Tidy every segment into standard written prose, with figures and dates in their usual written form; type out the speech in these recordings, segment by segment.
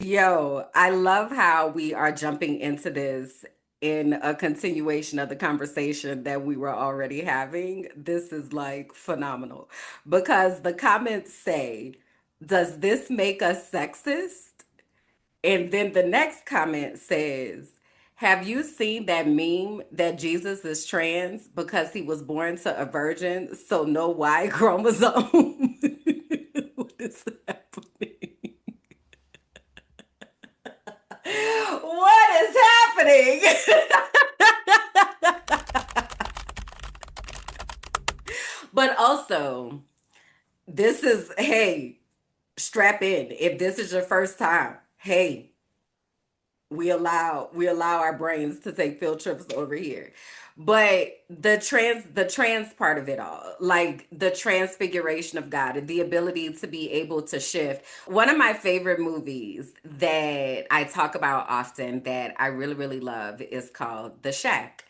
Yo, I love how we are jumping into this in a continuation of the conversation that we were already having. This is like phenomenal because the comments say, does this make us sexist? And then the next comment says, have you seen that meme that Jesus is trans because he was born to a virgin, so no Y chromosome? What is happening? What is happening? But also, this is, hey, strap in. If this is your first time, hey, we allow our brains to take field trips over here. But the trans part of it all, like the transfiguration of God, the ability to be able to shift. One of my favorite movies that I talk about often that I really really love is called The Shack,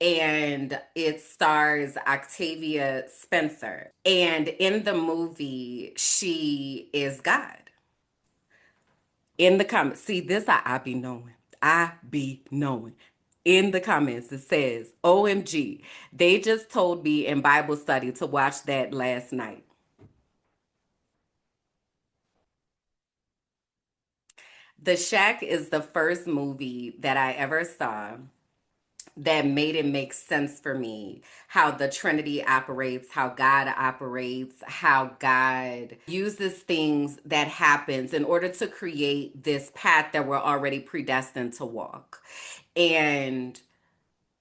and it stars Octavia Spencer, and in the movie she is God. In the comments, see this, I be knowing. I be knowing. In the comments, it says, OMG, they just told me in Bible study to watch that last night. The Shack is the first movie that I ever saw that made it make sense for me how the Trinity operates, how God operates, how God uses things that happens in order to create this path that we're already predestined to walk. And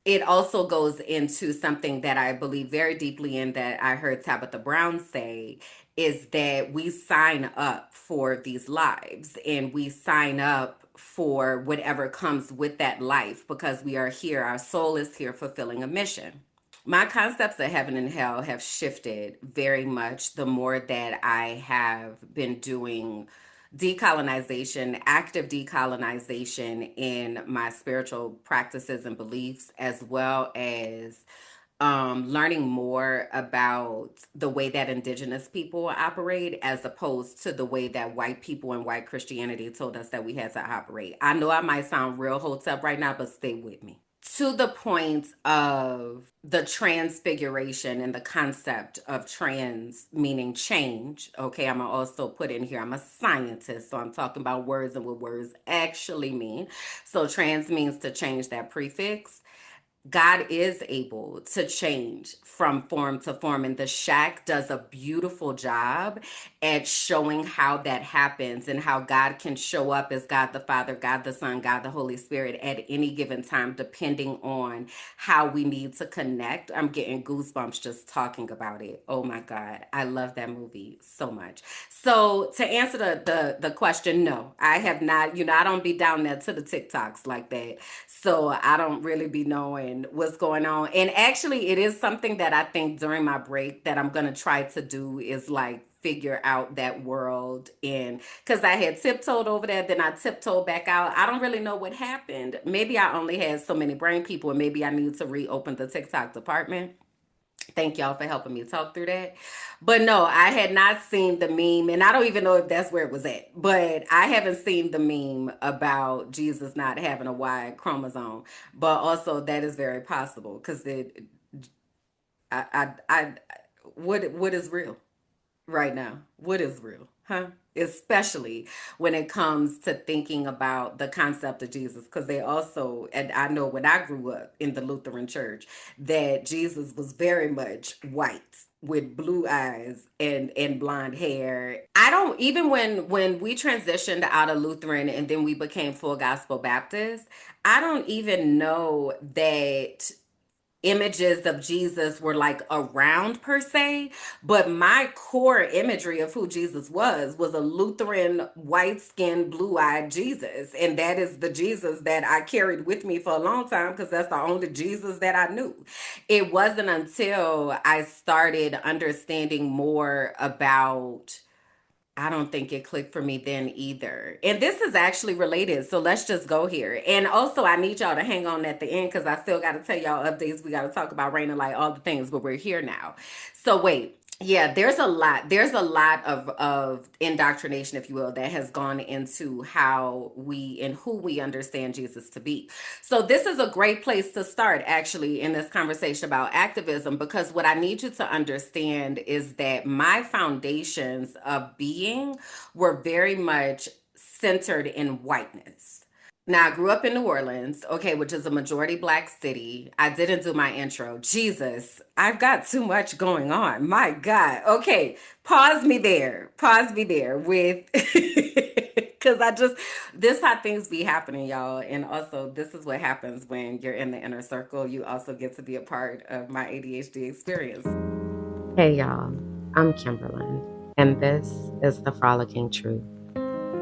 it also goes into something that I believe very deeply in, that I heard Tabitha Brown say, is that we sign up for these lives and we sign up for whatever comes with that life because we are here. Our soul is here fulfilling a mission. My concepts of heaven and hell have shifted very much the more that I have been doing decolonization, active decolonization in my spiritual practices and beliefs, as well as learning more about the way that indigenous people operate as opposed to the way that white people and white Christianity told us that we had to operate. I know I might sound real hotep right now, but stay with me. To the point of the transfiguration and the concept of trans meaning change. Okay, I'm gonna also put in here, I'm a scientist, so I'm talking about words and what words actually mean. So trans means to change that prefix. God is able to change from form to form, and the shack does a beautiful job at showing how that happens and how God can show up as God the Father, God the Son, God the Holy Spirit at any given time, depending on how we need to connect. I'm getting goosebumps just talking about it. Oh my God, I love that movie so much. So to answer the question, no, I have not. I don't be down there to the TikToks like that. So I don't really be knowing what's going on. And actually, it is something that I think during my break that I'm gonna try to do is like figure out that world in, because I had tiptoed over there, then I tiptoed back out. I don't really know what happened. Maybe I only had so many brain people, and maybe I need to reopen the TikTok department. Thank y'all for helping me talk through that. But no, I had not seen the meme, and I don't even know if that's where it was at. But I haven't seen the meme about Jesus not having a Y chromosome. But also, that is very possible because I, what is real right now? What is real, huh? Especially when it comes to thinking about the concept of Jesus, because they also, and I know when I grew up in the Lutheran church, that Jesus was very much white with blue eyes and blonde hair. I don't even when we transitioned out of Lutheran and then we became full gospel Baptist, I don't even know that images of Jesus were like around per se, but my core imagery of who Jesus was a Lutheran, white skinned, blue eyed Jesus. And that is the Jesus that I carried with me for a long time because that's the only Jesus that I knew. It wasn't until I started understanding more about, I don't think it clicked for me then either. And this is actually related. So let's just go here. And also, I need y'all to hang on at the end because I still got to tell y'all updates. We got to talk about rain and light, all the things, but we're here now. So, wait. Yeah, there's a lot of indoctrination, if you will, that has gone into how we and who we understand Jesus to be. So this is a great place to start actually in this conversation about activism, because what I need you to understand is that my foundations of being were very much centered in whiteness. Now, I grew up in New Orleans, okay, which is a majority black city. I didn't do my intro. Jesus, I've got too much going on. My God. Okay, pause me there. Pause me there with, because this how things be happening, y'all. And also, this is what happens when you're in the inner circle. You also get to be a part of my ADHD experience. Hey, y'all. I'm Kimberlyn, and this is the Frolicking Truth,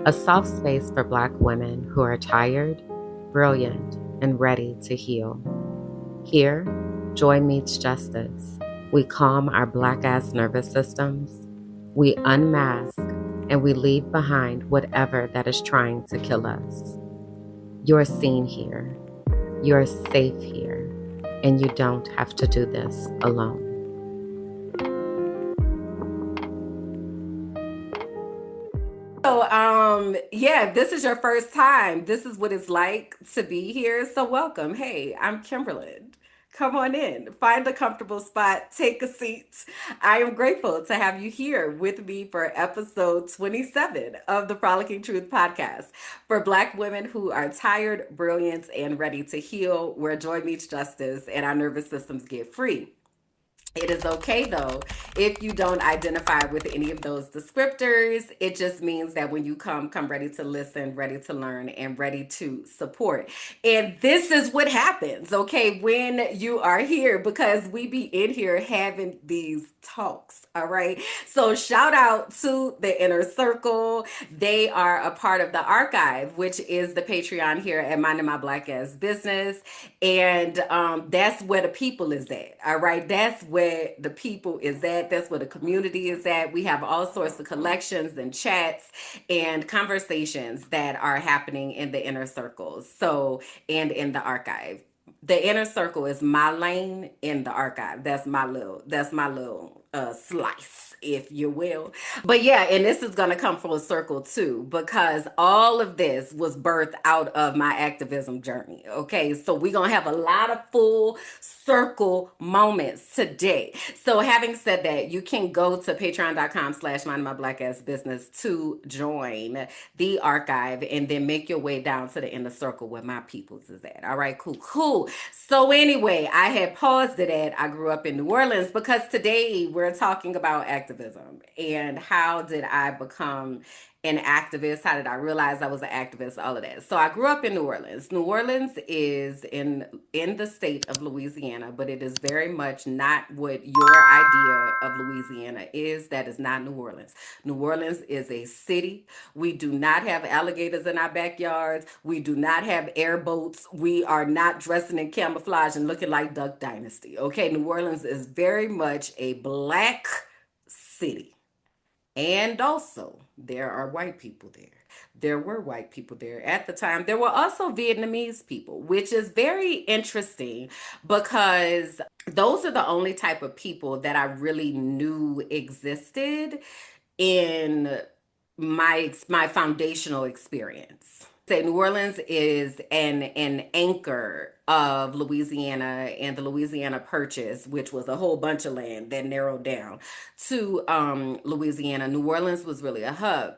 a soft space for Black women who are tired, brilliant, and ready to heal. Here, joy meets justice. We calm our Black ass nervous systems, we unmask, and we leave behind whatever that is trying to kill us. You're seen here, you're safe here, and you don't have to do this alone. So, yeah, if this is your first time, this is what it's like to be here. So, welcome. Hey, I'm Kimberlyn. Come on in, find a comfortable spot, take a seat. I am grateful to have you here with me for episode 27 of the Frolicking Truth podcast for Black women who are tired, brilliant, and ready to heal, where joy meets justice and our nervous systems get free. It is okay though if you don't identify with any of those descriptors. It just means that when you come ready to listen, ready to learn, and ready to support. And this is what happens, okay, when you are here, because we be in here having these talks, all right? So shout out to the Inner Circle. They are a part of the archive, which is the Patreon here at Minding My Black Ass Business. And that's where the people is at, all right? That's where the people is at. That's where the community is at. We have all sorts of collections and chats and conversations that are happening in the inner circles. So, and in the archive. The inner circle is my lane in the archive. That's my little slice, if you will. But yeah, and this is gonna come full circle too, because all of this was birthed out of my activism journey. Okay, so we're gonna have a lot of full circle moments today. So having said that, you can go to patreon.com/slash mind my black ass business to join the archive and then make your way down to the inner circle where my peoples is at. All right, cool, cool. So anyway, I had paused it at I grew up in New Orleans, because today we're talking about activism and how did I become an activist? How did I realize I was an activist? All of that. So I grew up in New Orleans. New Orleans is in the state of Louisiana, but it is very much not what your idea of Louisiana is. That is not New Orleans. New Orleans is a city. We do not have alligators in our backyards. We do not have airboats. We are not dressing in camouflage and looking like Duck Dynasty. Okay, New Orleans is very much a black city. And also, there are white people there. There were white people there at the time. There were also Vietnamese people, which is very interesting because those are the only type of people that I really knew existed in my foundational experience. Say New Orleans is an anchor of Louisiana and the Louisiana Purchase, which was a whole bunch of land that narrowed down to Louisiana. New Orleans was really a hub.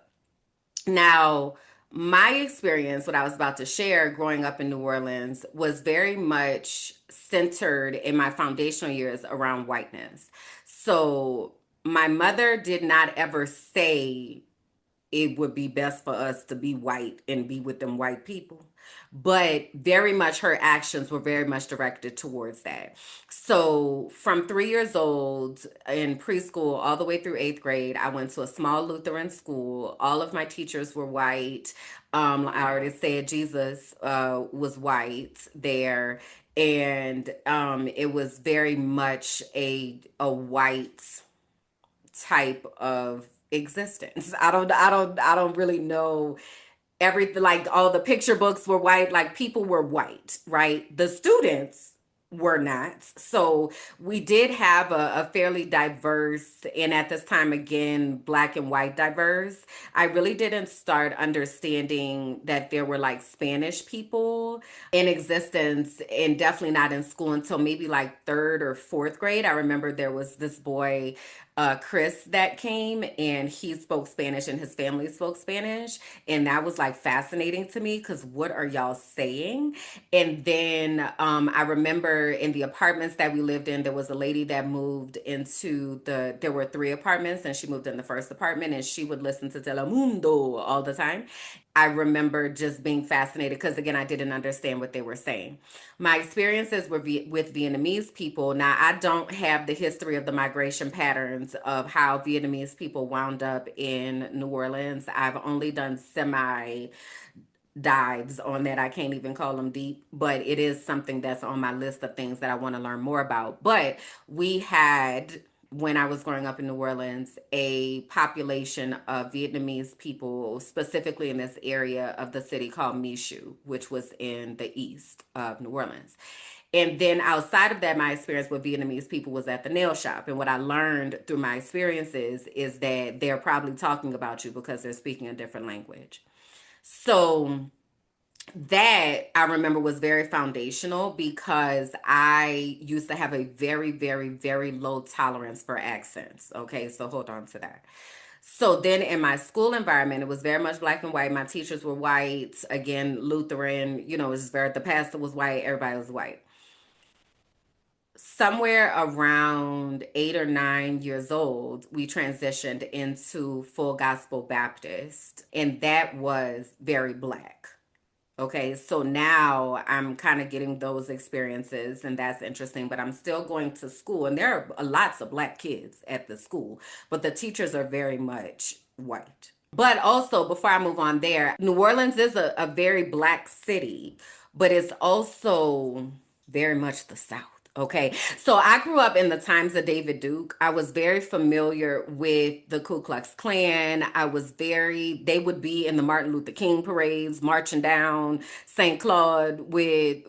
Now, my experience, what I was about to share growing up in New Orleans, was very much centered in my foundational years around whiteness. So, my mother did not ever say it would be best for us to be white and be with them white people. But very much her actions were very much directed towards that. So from 3 years old in preschool all the way through eighth grade, I went to a small Lutheran school. All of my teachers were white. I already said Jesus was white there. And it was very much a white type of existence. I don't really know everything. Like all the picture books were white, like people were white, right? The students were not. So we did have a fairly diverse, and at this time, again, black and white diverse. I really didn't start understanding that there were like Spanish people in existence, and definitely not in school until maybe like third or fourth grade. I remember there was this boy, Chris, that came, and he spoke Spanish and his family spoke Spanish. And that was like fascinating to me because what are y'all saying? And then I remember in the apartments that we lived in, there was a lady that moved into there were three apartments, and she moved in the first apartment, and she would listen to Telemundo all the time. I remember just being fascinated because, again, I didn't understand what they were saying. My experiences were with Vietnamese people. Now, I don't have the history of the migration patterns of how Vietnamese people wound up in New Orleans. I've only done semi dives on that. I can't even call them deep, but it is something that's on my list of things that I want to learn more about. But we had, when I was growing up in New Orleans, a population of Vietnamese people, specifically in this area of the city called Michoud, which was in the east of New Orleans. And then outside of that, my experience with Vietnamese people was at the nail shop. And what I learned through my experiences is that they're probably talking about you because they're speaking a different language. So that I remember was very foundational because I used to have a very, very, very low tolerance for accents. Okay, so hold on to that. So then in my school environment, it was very much black and white. My teachers were white, again, Lutheran, it was very, the pastor was white, everybody was white. Somewhere around 8 or 9 years old, we transitioned into Full Gospel Baptist, and that was very black. Okay, so now I'm kind of getting those experiences, and that's interesting. But I'm still going to school, and there are lots of black kids at the school, but the teachers are very much white. But also, before I move on there, New Orleans is a very black city, but it's also very much the South. Okay, so I grew up in the times of David Duke. I was very familiar with the Ku Klux Klan. They would be in the Martin Luther King parades, marching down St. Claude with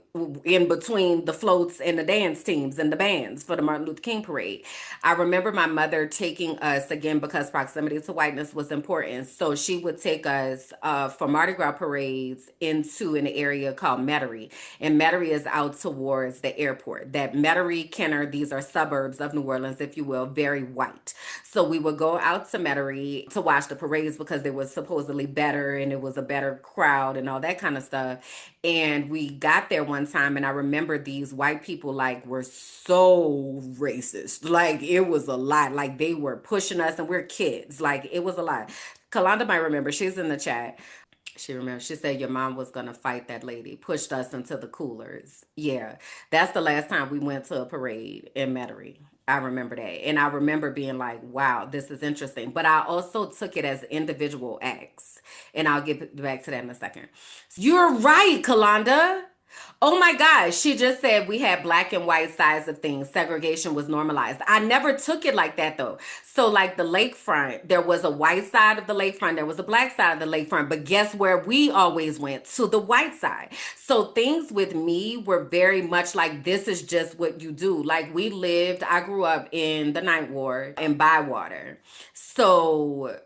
in between the floats and the dance teams and the bands for the Martin Luther King parade. I remember my mother taking us, again, because proximity to whiteness was important. So she would take us for Mardi Gras parades into an area called Metairie. And Metairie is out towards the airport. That Metairie, Kenner, these are suburbs of New Orleans, if you will, very white. So we would go out to Metairie to watch the parades because they were supposedly better and it was a better crowd and all that kind of stuff. And we got there one time, and I remember these white people like were so racist. Like it was a lot. Like they were pushing us, and we're kids. Like it was a lot. Kalanda might remember. She's in the chat. She remembers. She said your mom was gonna fight that lady. Pushed us into the coolers. Yeah, that's the last time we went to a parade in Metairie. I remember that, and I remember being like, "Wow, this is interesting." But I also took it as individual acts, and I'll get back to that in a second. You're right, Kalanda. Oh my gosh, she just said we had black and white sides of things. Segregation was normalized. I never took it like that though. So, like the lakefront, there was a white side of the lakefront, there was a black side of the lakefront. But guess where we always went? To the white side. So, things with me were very much like this is just what you do. Like, I grew up in the Ninth Ward in Bywater. So,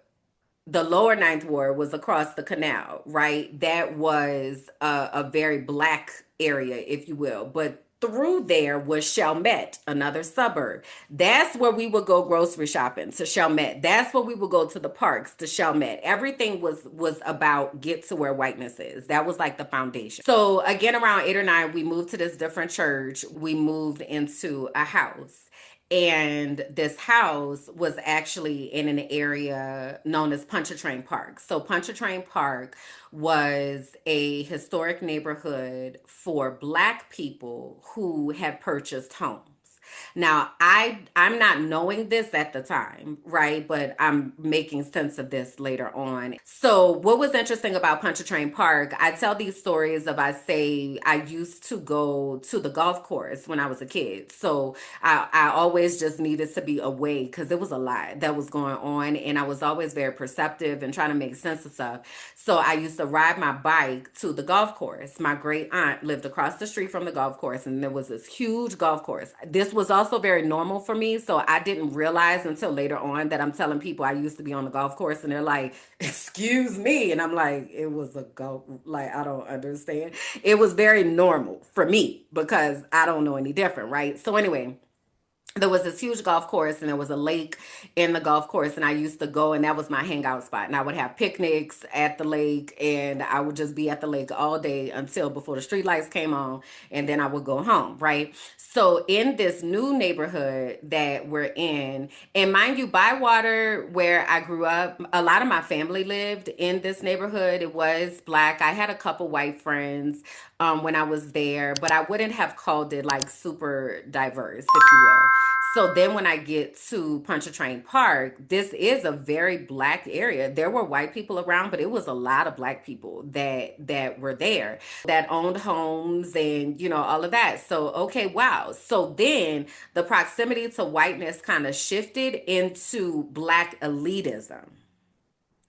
the lower ninth ward was across the canal, right? That was a very black area, if you will. But through there was Chalmette, another suburb. That's where we would go grocery shopping, to Chalmette. That's where we would go to the parks, to Chalmette. Everything was about get to where whiteness is. That was like the foundation. So again, around 8 or 9, we moved to this different church. We moved into a house. And this house was actually in an area known as Pontchartrain Park. So Pontchartrain Park was a historic neighborhood for black people who had purchased homes. Now, I'm not knowing this at the time, right? But I'm making sense of this later on. So, what was interesting about Pontchartrain Park, I tell these stories of I say I used to go to the golf course when I was a kid. So, I always just needed to be away because it was a lot that was going on. And I was always very perceptive and trying to make sense of stuff. So, I used to ride my bike to the golf course. My great aunt lived across the street from the golf course, and there was this huge golf course. This was also very normal for me. So, I didn't realize until later on that I'm telling people I used to be on the golf course, and they're like, excuse me. And I'm like, it was a golf, like, I don't understand. It was very normal for me because I don't know any different, right? So, anyway, there was this huge golf course and there was a lake in the golf course, and I used to go, and that was my hangout spot, and I would have picnics at the lake, and I would just be at the lake all day until before the street lights came on, and then I would go home, right? So in this new neighborhood that we're in, and mind you, Bywater, where I grew up, a lot of my family lived in this neighborhood. It was black. I had a couple white friends when I was there, but I wouldn't have called it like super diverse, if you will. So then when I get to Pontchartrain Park, this is a very black area. There were white people around, but it was a lot of black people that were there that owned homes and all of that. So okay, wow. So then the proximity to whiteness kind of shifted into black elitism,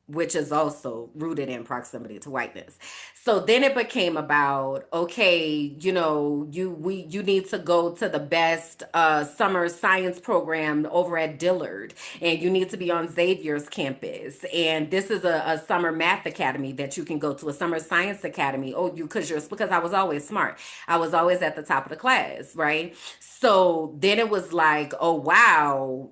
which is also rooted in proximity to whiteness. So then it became about, okay, you need to go to the best summer science program over at Dillard, and you need to be on Xavier's campus, and this is a summer math academy that you can go to, a summer science academy. Oh, you because I was always smart. I was always at the top of the class, right? So then it was like, oh wow,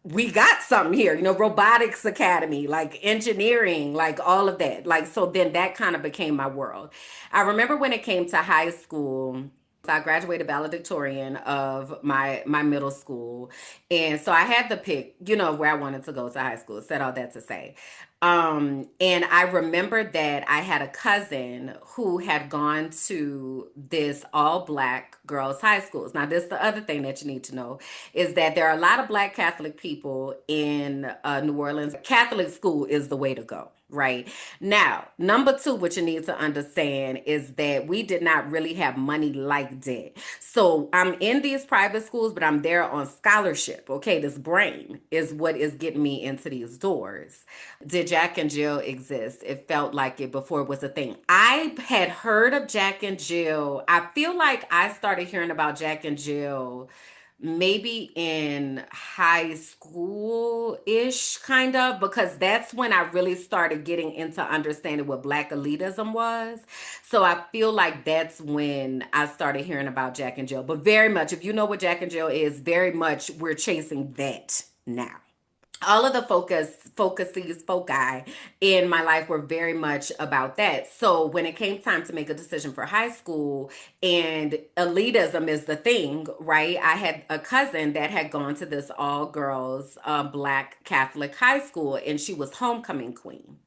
we got something here, robotics academy, like engineering, like all of that. Like, so then that kind of became my world. I remember when it came to high school, I graduated valedictorian of my middle school. And so I had the pick, where I wanted to go to high school. Said all that to say. And I remember that I had a cousin who had gone to this all black girls high schools. Now, this is the other thing that you need to know is that there are a lot of black Catholic people in New Orleans. Catholic school is the way to go. Right. Now, number two, what you need to understand is that we did not really have money like that. So I'm in these private schools, but I'm there on scholarship. Okay. This brain is what is getting me into these doors. Did Jack and Jill exist? It felt like it before it was a thing. I had heard of Jack and Jill. I feel like I started hearing about Jack and Jill maybe in high school ish, kind of, because that's when I really started getting into understanding what black elitism was. So I feel like that's when I started hearing about Jack and Jill. But very much, if you know what Jack and Jill is, very much we're chasing that now. All of the foci in my life were very much about that. So when it came time to make a decision for high school, and elitism is the thing, right? I had a cousin that had gone to this all girls black Catholic high school, and she was homecoming queen.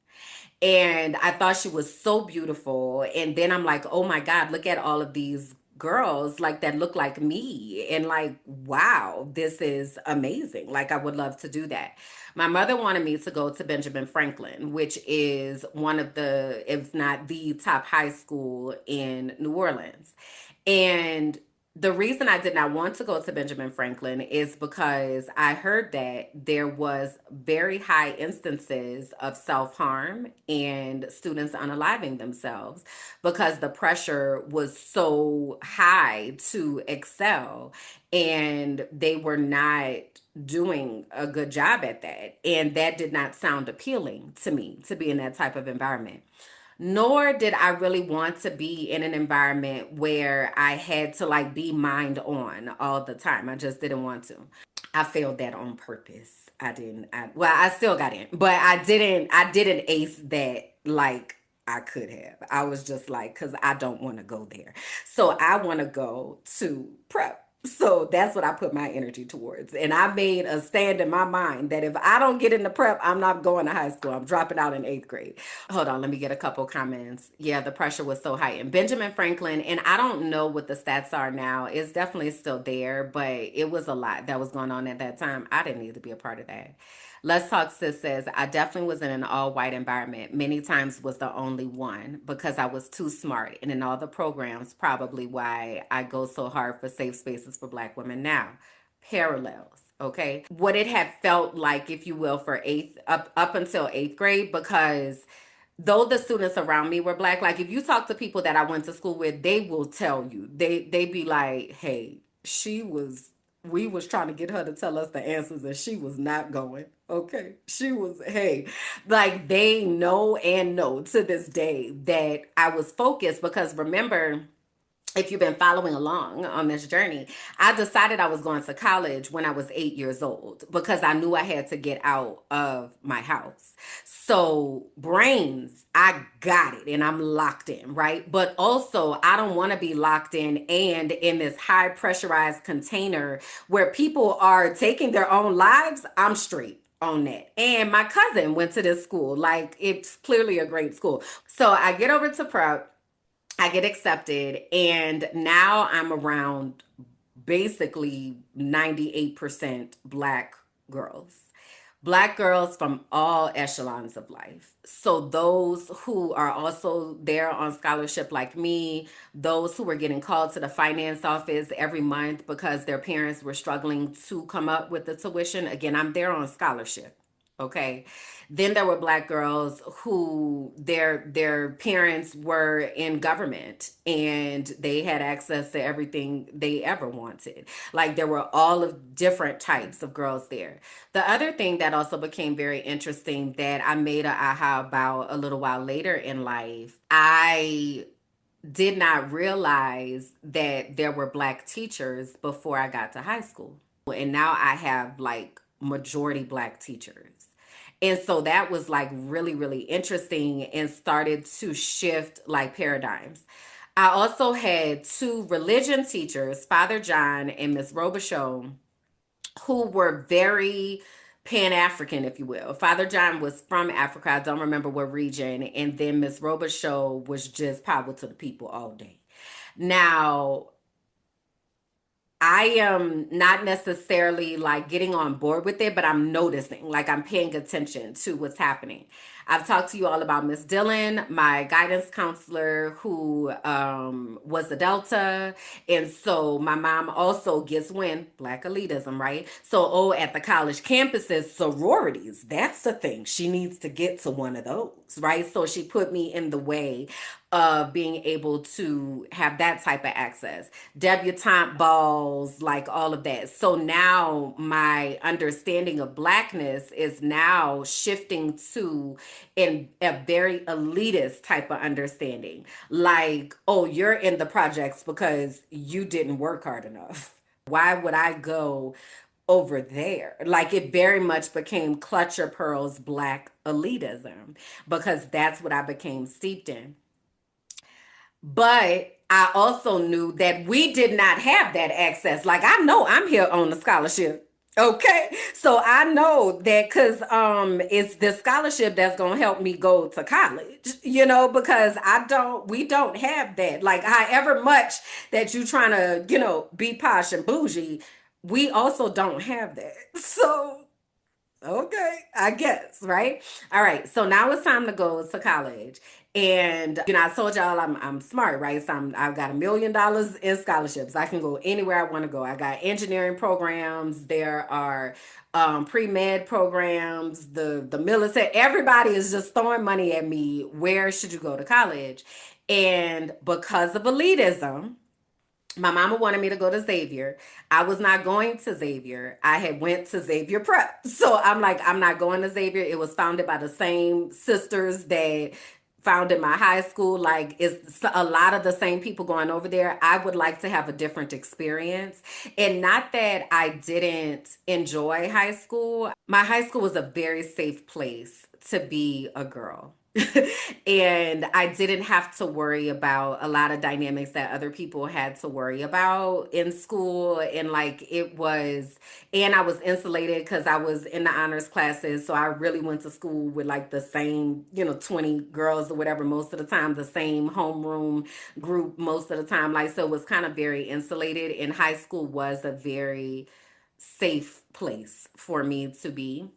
And I thought she was so beautiful. And then I'm like, oh my God, look at all of these girls like that look like me. And like, wow, this is amazing. Like, I would love to do that. My mother wanted me to go to Benjamin Franklin, which is one of the, if not the top high school in New Orleans. And the reason I did not want to go to Benjamin Franklin is because I heard that there was very high instances of self-harm and students unaliving themselves because the pressure was so high to excel, and they were not doing a good job at that. And that did not sound appealing to me to be in that type of environment. Nor did I really want to be in an environment where I had to like be mind on all the time. I just didn't want to. I failed that on purpose. I didn't well, I still got in, but I didn't ace that like I could have. I was just like, cuz I don't want to go there. So I want to go to prep. So that's what I put my energy towards. And I made a stand in my mind that if I don't get into prep, I'm not going to high school. I'm dropping out in eighth grade. Hold on, let me get a couple comments. Yeah, the pressure was so heightened. Benjamin Franklin, and I don't know what the stats are now. It's definitely still there, but it was a lot that was going on at that time. I didn't need to be a part of that. Let's Talk Sis says, I definitely was in an all white environment. Many times was the only one because I was too smart. And in all the programs, probably why I go so hard for safe spaces for Black women now. Parallels. Okay. What it had felt like, if you will, for up until eighth grade, because though the students around me were Black, like if you talk to people that I went to school with, they will tell you, they be like, hey, she was, we was trying to get her to tell us the answers and she was not going. Okay. She was, hey, like they know to this day that I was focused because remember, if you've been following along on this journey, I decided I was going to college when I was 8 years old because I knew I had to get out of my house. So, brains, I got it and I'm locked in, right? But also, I don't want to be locked in and in this high pressurized container where people are taking their own lives. I'm straight on that. And my cousin went to this school. Like, it's clearly a great school. So, I get over to prep. I get accepted, and now I'm around basically 98% Black girls. Black girls from all echelons of life. So, those who are also there on scholarship like me, those who were getting called to the finance office every month because their parents were struggling to come up with the tuition. Again, I'm there on scholarship. Okay. Then there were Black girls who their parents were in government and they had access to everything they ever wanted. Like there were all of different types of girls there. The other thing that also became very interesting that I made a aha about a little while later in life, I did not realize that there were Black teachers before I got to high school. And now I have like majority Black teachers. And so that was like really, really interesting and started to shift like paradigms. I also had two religion teachers, Father John and Miss Robichaux, who were very Pan African, if you will. Father John was from Africa. I don't remember what region. And then Miss Robichaux was just power to the people all day. Now, I am not necessarily like getting on board with it, but I'm noticing, like I'm paying attention to what's happening. I've talked to you all about Miss Dillon, my guidance counselor who was a Delta. And so my mom also gets wind, Black elitism, right? So, oh, at the college campuses, sororities, that's the thing. She needs to get to one of those, right? So she put me in the way of being able to have that type of access, debutante balls, like all of that. So now my understanding of Blackness is now shifting to in a very elitist type of understanding. Like, oh, you're in the projects because you didn't work hard enough. Why would I go over there? Like it very much became clutch your pearls Black elitism because that's what I became steeped in. But I also knew that we did not have that access. Like I know I'm here on the scholarship. Okay. So I know that cuz it's the scholarship that's going to help me go to college, because we don't have that. Like however much that you trying to, be posh and bougie, we also don't have that. So okay, I guess, right? All right, so now it's time to go to college. And I told y'all I'm smart, right? So I've got $1 million in scholarships. I can go anywhere I want to go. I got engineering programs. There are pre-med programs, the military. Everybody is just throwing money at me. Where should you go to college? And because of elitism, my mama wanted me to go to Xavier. I was not going to Xavier. I had went to Xavier Prep. So I'm like, I'm not going to Xavier. It was founded by the same sisters that founded my high school. Like it's a lot of the same people going over there. I would like to have a different experience. And not that I didn't enjoy high school. My high school was a very safe place to be a girl. And I didn't have to worry about a lot of dynamics that other people had to worry about in school. And like it was, and I was insulated because I was in the honors classes. So I really went to school with like the same, 20 girls or whatever, most of the time, the same homeroom group most of the time. Like, so it was kind of very insulated. And high school was a very safe place for me to be,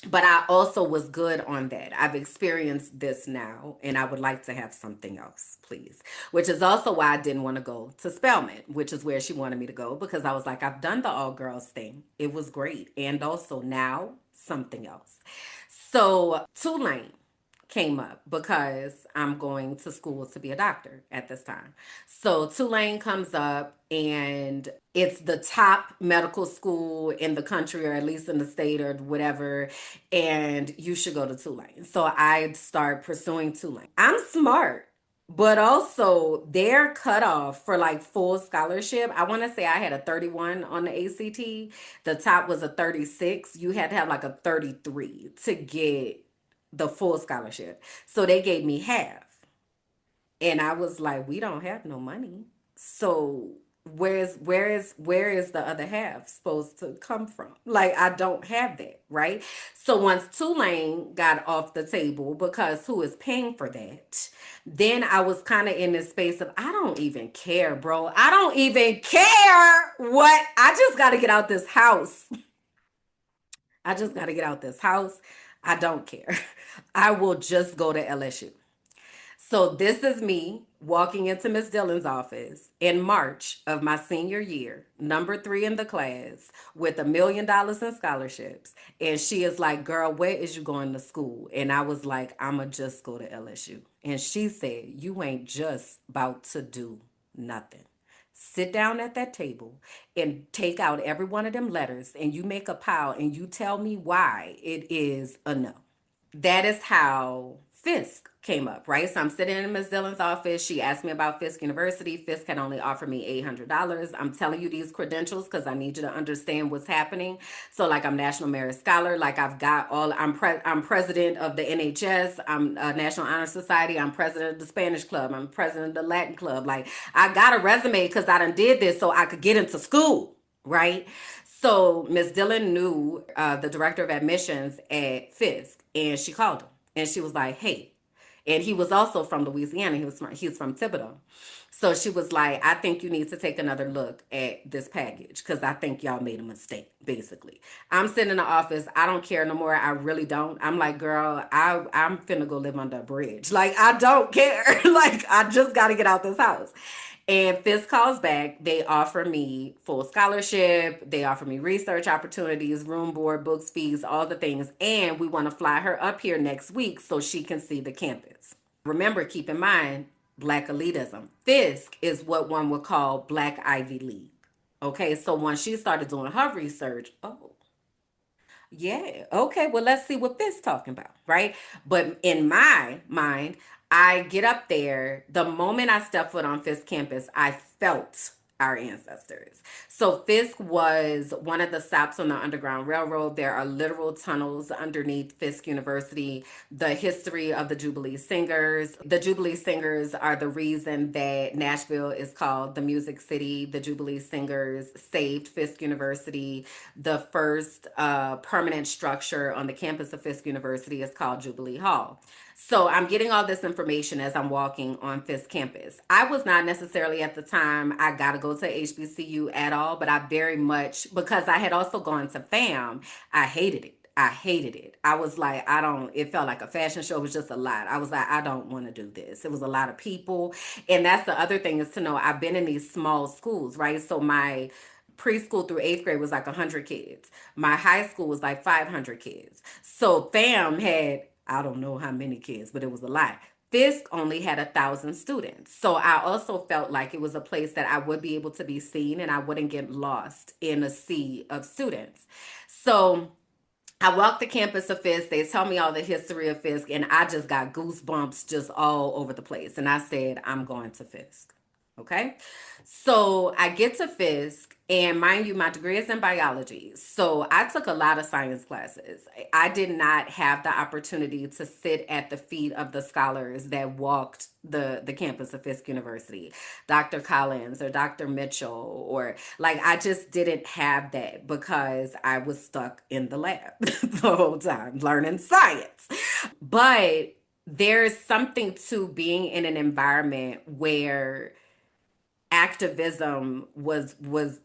but I also was good on that. I've experienced this now, and I would like to have something else, please. Which is also why I didn't want to go to Spelman, which is where she wanted me to go, because I was like, I've done the all girls thing. It was great. And also now, something else. So, Tulane came up because I'm going to school to be a doctor at this time. So Tulane comes up, and it's the top medical school in the country, or at least in the state or whatever, and you should go to Tulane. So I start pursuing Tulane. I'm smart. But also their cutoff for like full scholarship, I want to say I had a 31 on the ACT. The top was a 36. You had to have like a 33 to get the full scholarship. So they gave me half. And I was like, we don't have no money. So where is the other half supposed to come from? Like I don't have that, right? So once Tulane got off the table, because who is paying for that, then I was kind of in this space of I don't even care, bro. I don't even care what. I just got to get out this house. I just got to get out this house. I don't care. I will just go to LSU. So this is me walking into Miss Dillon's office in March of my senior year, number 3 in the class, with $1 million in scholarships. And she is like, girl, where is you going to school? And I was like, I'ma just go to LSU. And she said, you ain't just about to do nothing. Sit down at that table and take out every one of them letters, and you make a pile and you tell me why it is a no. That is how Fisk came up, right? So I'm sitting in Ms. Dillon's office. She asked me about Fisk University. Fisk had only offered me $800. I'm telling you these credentials because I need you to understand what's happening. So, like, I'm National Merit Scholar. Like, I've got all. I'm president of the NHS. I'm National Honor Society. I'm president of the Spanish Club. I'm president of the Latin Club. Like, I got a resume because I done did this so I could get into school, right? So Miss Dillon knew the director of admissions at Fisk, and she called him, and she was like, "Hey," and he was also from Louisiana. He was from Thibodeau. So she was like, "I think you need to take another look at this package because I think y'all made a mistake." Basically, I'm sitting in the office. I don't care no more. I really don't. I'm like, girl, I'm finna go live under a bridge. Like I don't care. Like I just got to get out this house. And Fisk calls back. They offer me full scholarship. They offer me research opportunities, room board, books, fees, all the things. And we want to fly her up here next week so she can see the campus. Remember, keep in mind, Black elitism. Fisk is what one would call Black Ivy League. Okay, so once she started doing her research, oh, yeah. Okay. Well, let's see what this talking about, right? But in my mind, I get up there. The moment I step foot on Fisk campus, I felt our ancestors. So Fisk was one of the stops on the Underground Railroad. There are literal tunnels underneath Fisk University. The history of the Jubilee Singers. The Jubilee Singers are the reason that Nashville is called the Music City. The Jubilee Singers saved Fisk University. The first permanent structure on the campus of Fisk University is called Jubilee Hall. So I'm getting all this information as I'm walking on Fisk campus. I was not necessarily at the time, I got to go to HBCU at all, but I very much, because I had also gone to FAM, I hated it. I hated it. I was like, I don't, it felt like a fashion show. It was just a lot. I was like, I don't want to do this. It was a lot of people. And that's the other thing is to know I've been in these small schools, right? So my preschool through 8th grade was like 100 kids. My high school was like 500 kids. So FAM had, I don't know how many kids, but it was a lot. Fisk only had 1,000 students. So I also felt like it was a place that I would be able to be seen and I wouldn't get lost in a sea of students. So I walked the campus of Fisk. They tell me all the history of Fisk, and I just got goosebumps just all over the place. And I said, I'm going to Fisk. Okay. So I get to Fisk, and mind you, my degree is in biology. So I took a lot of science classes. I did not have the opportunity to sit at the feet of the scholars that walked the campus of Fisk University, Dr. Collins or Dr. Mitchell, or like I just didn't have that because I was stuck in the lab the whole time learning science. But there's something to being in an environment where activism was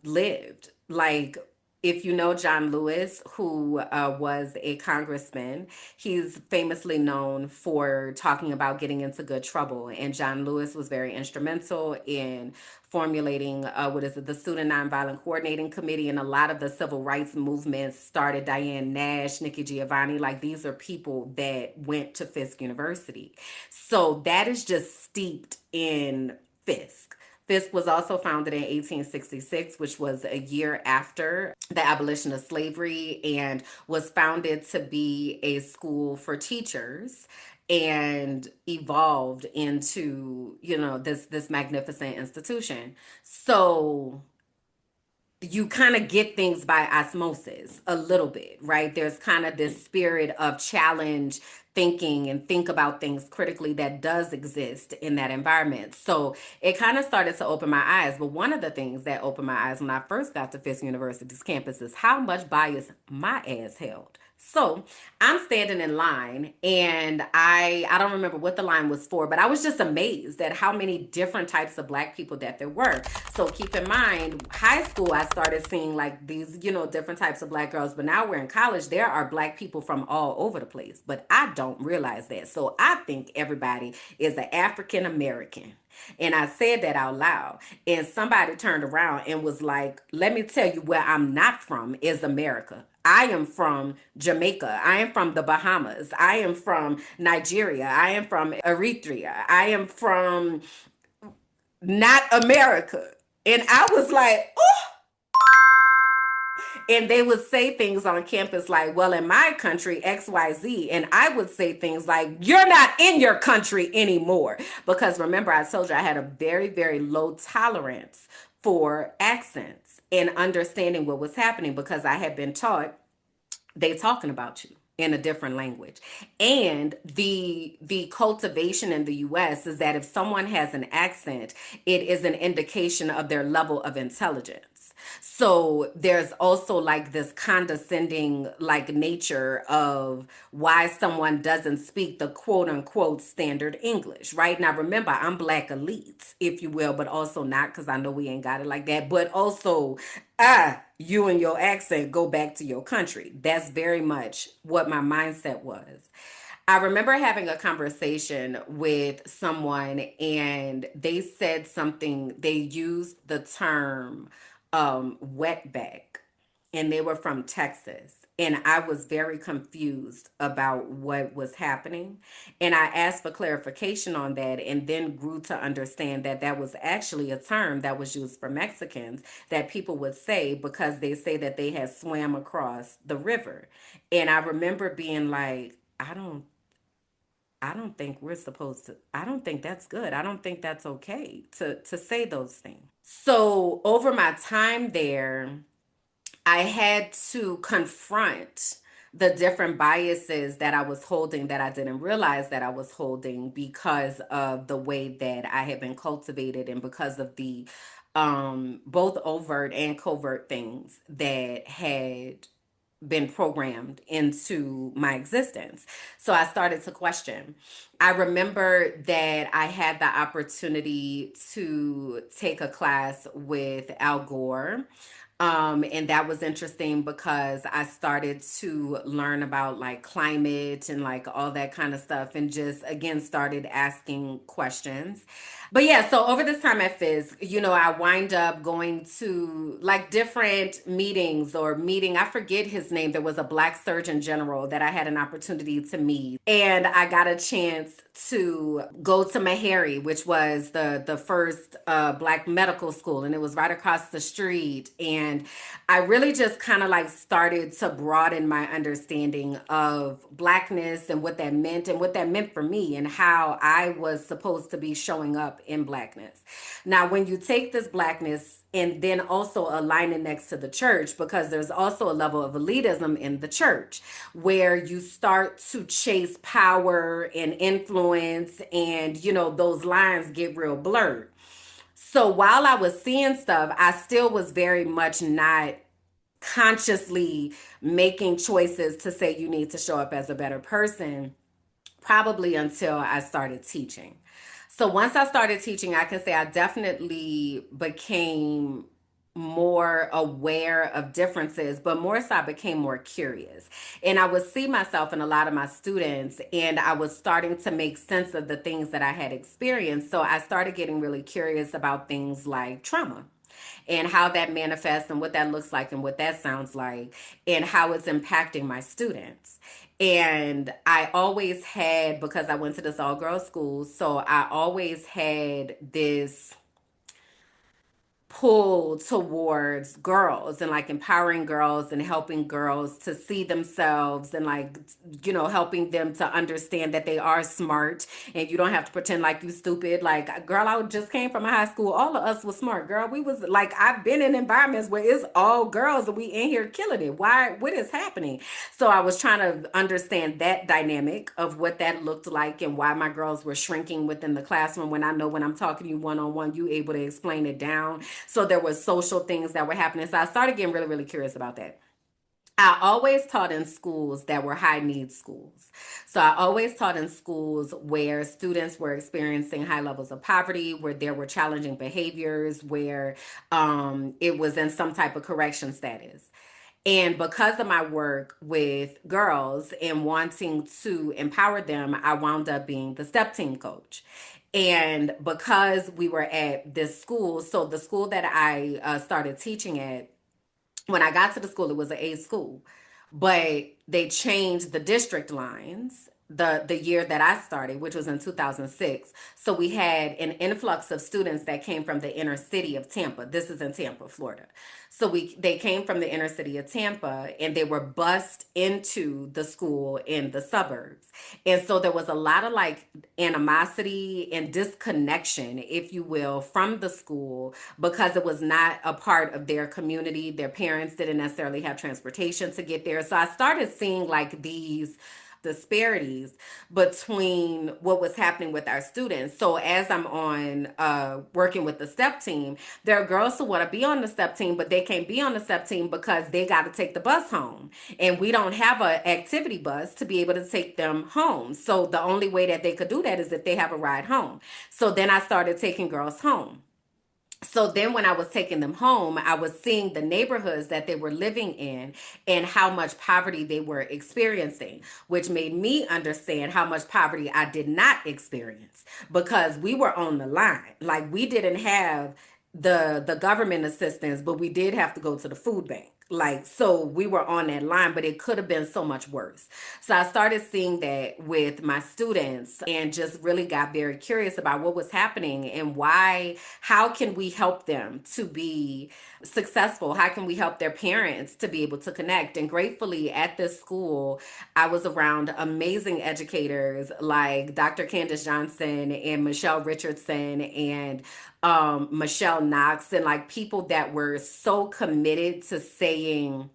lived. Like, if you know John Lewis, who was a congressman, he's famously known for talking about getting into good trouble. And John Lewis was very instrumental in formulating what is it, the Student Nonviolent Coordinating Committee, and a lot of the civil rights movements started. Diane Nash, Nikki Giovanni, like these are people that went to Fisk University. So that is just steeped in Fisk. Fisk was also founded in 1866, which was a year after the abolition of slavery, and was founded to be a school for teachers and evolved into, this magnificent institution. So you kind of get things by osmosis a little bit, right? There's kind of this spirit of challenge thinking and think about things critically that does exist in that environment. So it kind of started to open my eyes. But one of the things that opened my eyes when I first got to Fisk University's campus is how much bias my ass held. So I'm standing in line, and I don't remember what the line was for, but I was just amazed at how many different types of black people that there were. So keep in mind, high school I started seeing like these, different types of black girls, but now we're in college, there are black people from all over the place. But I don't realize that. So I think everybody is an African American. And I said that out loud. And somebody turned around and was like, let me tell you where I'm not from is America. I am from Jamaica. I am from the Bahamas. I am from Nigeria. I am from Eritrea. I am from not America. And I was like, oh, and they would say things on campus like, well, in my country, XYZ. And I would say things like, you're not in your country anymore. Because remember, I told you I had a very, very low tolerance for accents and understanding what was happening because I had been taught they talking about you in a different language. And the cultivation in the US is that if someone has an accent, it is an indication of their level of intelligence. So there's also like this condescending like nature of why someone doesn't speak the quote unquote standard English, right? Now remember, I'm black elite, if you will, but also not, because I know we ain't got it like that, but also you and your accent go back to your country. That's very much what my mindset was. I remember having a conversation with someone, and they said something, they used the term wetback, and they were from Texas. And I was very confused about what was happening. And I asked for clarification on that, and then grew to understand that that was actually a term that was used for Mexicans that people would say because they say that they had swam across the river. And I remember being like, I don't think we're supposed to, I don't think that's good. I don't think that's okay to say those things. So over my time there, I had to confront the different biases that I was holding that I didn't realize that I was holding because of the way that I had been cultivated, and because of the both overt and covert things that had been programmed into my existence. So I started to question. I remember that I had the opportunity to take a class with Al Gore. And that was interesting because I started to learn about like climate and like all that kind of stuff, and just again started asking questions. But yeah, so over this time at Fizz, I wind up going to like different meetings or meeting. I forget his name. There was a black surgeon general that I had an opportunity to meet, and I got a chance to go to Meharry, which was the first black medical school, and it was right across the street. And I really just kind of like started to broaden my understanding of blackness and what that meant for me, and how I was supposed to be showing up up in blackness. Now, when you take this blackness and then also align it next to the church, because there's also a level of elitism in the church where you start to chase power and influence, and those lines get real blurred. So while I was seeing stuff, I still was very much not consciously making choices to say you need to show up as a better person, probably until I started teaching. So once I started teaching, I can say I definitely became more aware of differences, but more so I became more curious. And I would see myself in a lot of my students, and I was starting to make sense of the things that I had experienced. So I started getting really curious about things like trauma and how that manifests and what that looks like and what that sounds like and how it's impacting my students. And I always had, because I went to this all girls school, so I always had this pull towards girls and like empowering girls and helping girls to see themselves and like helping them to understand that they are smart and you don't have to pretend like you stupid. Like, girl, I just came from a high school, all of us was smart, girl. We was like, I've been in environments where it's all girls and we in here killing it. What is happening? So I was trying to understand that dynamic of what that looked like and why my girls were shrinking within the classroom, when I know when I'm talking to you one on one, you able to explain it down. So there was social things that were happening. So I started getting really, really curious about that. I always taught in schools that were high needs schools. So I always taught in schools where students were experiencing high levels of poverty, where there were challenging behaviors, where it was in some type of correction status. And because of my work with girls and wanting to empower them, I wound up being the step team coach. And because we were at this school, so the school that I started teaching at, when I got to the school, it was an A school, but they changed the district lines the year that I started, which was in 2006. So we had an influx of students that came from the inner city of Tampa. This is in Tampa, Florida. So they came from the inner city of Tampa and they were bused into the school in the suburbs. And so there was a lot of like animosity and disconnection, if you will, from the school because it was not a part of their community. Their parents didn't necessarily have transportation to get there. So I started seeing like these disparities between what was happening with our students. So as I'm on working with the step team, there are girls who want to be on the step team, but they can't be on the step team because they got to take the bus home. And we don't have an activity bus to be able to take them home. So the only way that they could do that is if they have a ride home. So then I started taking girls home. So then when I was taking them home, I was seeing the neighborhoods that they were living in and how much poverty they were experiencing, which made me understand how much poverty I did not experience because we were on the line. Like, we didn't have the government assistance, but we did have to go to the food bank. Like, so we were on that line, but it could have been so much worse. So I started seeing that with my students and just really got very curious about what was happening and why, how can we help them to be successful? How can we help their parents to be able to connect? And gratefully at this school, I was around amazing educators like Dr. Candace Johnson and Michelle Richardson and Michelle Knox, and like people that were so committed to saying,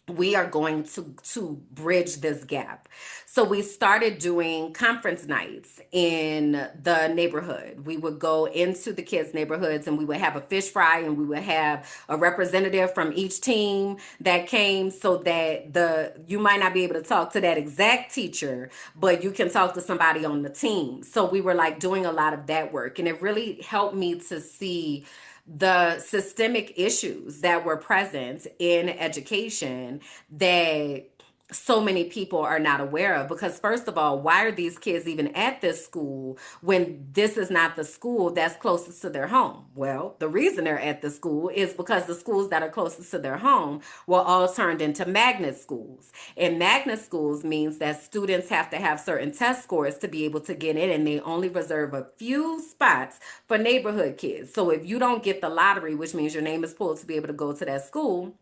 we are going to bridge this gap. So we started doing conference nights in the neighborhood. We would go into the kids' neighborhoods and we would have a fish fry and we would have a representative from each team that came so that the you might not be able to talk to that exact teacher, but you can talk to somebody on the team. So we were like doing a lot of that work and it really helped me to see the systemic issues that were present in education that so many people are not aware of. Because first of all, why are these kids even at this school when this is not the school that's closest to their home? Well, the reason they're at the school is because the schools that are closest to their home were all turned into magnet schools. And magnet schools means that students have to have certain test scores to be able to get in, and they only reserve a few spots for neighborhood kids. So if you don't get the lottery, which means your name is pulled to be able to go to that school,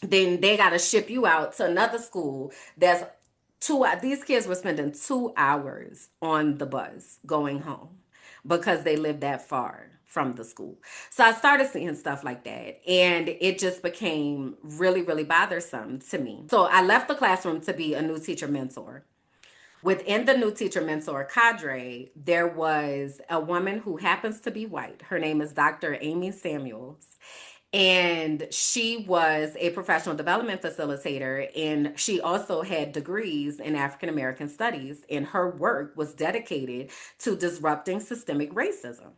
then they got to ship you out to another school that's these kids were spending 2 hours on the bus going home because they lived that far from the school. So I started seeing stuff like that, and it just became really, really bothersome to me. So I left the classroom to be a new teacher mentor. Within the new teacher mentor cadre, there was a woman who happens to be white. Her name is Dr. Amy Samuels. And she was a professional development facilitator, and she also had degrees in African American studies. And her work was dedicated to disrupting systemic racism.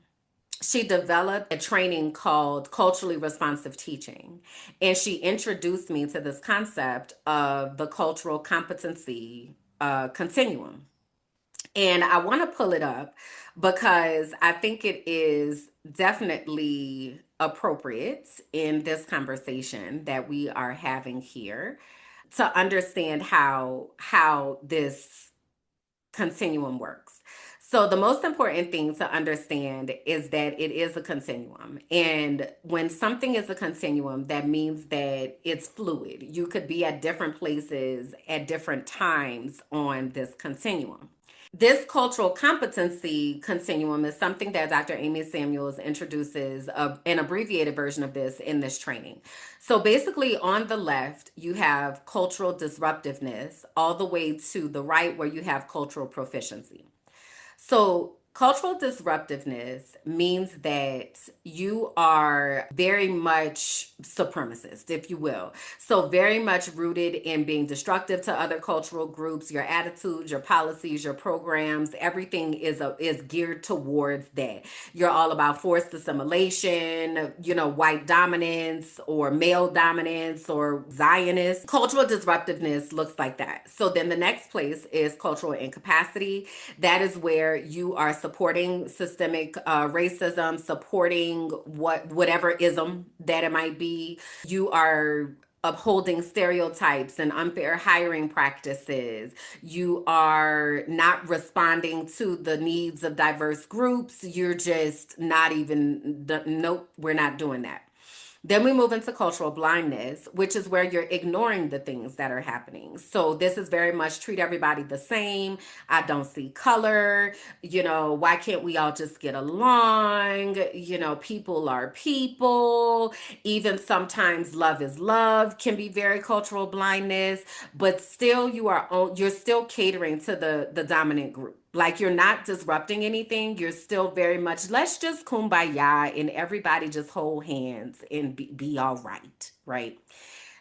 She developed a training called culturally responsive teaching. And she introduced me to this concept of the cultural competency continuum. And I want to pull it up because I think it is definitely appropriate in this conversation that we are having here to understand how this continuum works. So the most important thing to understand is that it is a continuum. And when something is a continuum, that means that it's fluid. You could be at different places at different times on this continuum. This cultural competency continuum is something that Dr. Amy Samuels introduces an abbreviated version of this in this training. So basically, on the left, you have cultural disruptiveness, all the way to the right, where you have cultural proficiency. So, cultural disruptiveness means that you are very much supremacist, if you will. So, very much rooted in being destructive to other cultural groups. Your attitudes, your policies, your programs, everything is geared towards that. You're all about forced assimilation, white dominance or male dominance or Zionist. Cultural disruptiveness looks like that. So then the next place is cultural incapacity. That is where you are supporting systemic racism, supporting whatever ism that it might be. You are upholding stereotypes and unfair hiring practices. You are not responding to the needs of diverse groups. You're just not even, nope, we're not doing that. Then we move into cultural blindness, which is where you're ignoring the things that are happening. So this is very much treat everybody the same. I don't see color. Why can't we all just get along? People are people. Even sometimes love is love can be very cultural blindness, but still you're still catering to the dominant group. Like you're not disrupting anything. You're still very much, let's just kumbaya and everybody just hold hands and be all right, right?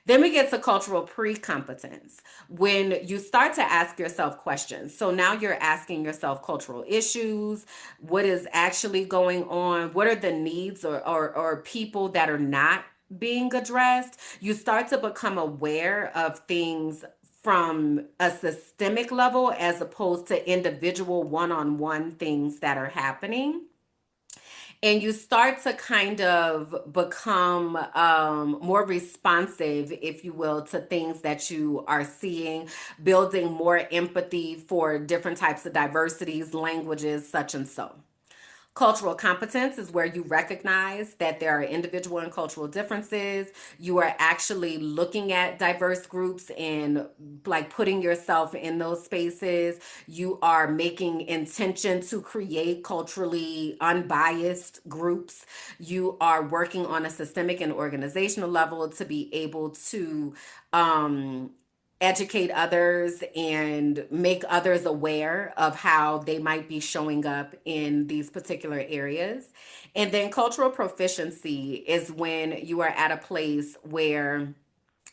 Then we get to cultural pre-competence, when you start to ask yourself questions. So now you're asking yourself cultural issues. What is actually going on? What are the needs or people that are not being addressed? You start to become aware of things from a systemic level as opposed to individual one-on-one things that are happening, and you start to kind of become more responsive, if you will, to things that you are seeing, building more empathy for different types of diversities, languages, such and so. Cultural competence is where you recognize that there are individual and cultural differences. You are actually looking at diverse groups and like putting yourself in those spaces. You are making intention to create culturally unbiased groups. You are working on a systemic and organizational level to be able to educate others and make others aware of how they might be showing up in these particular areas. And then cultural proficiency is when you are at a place where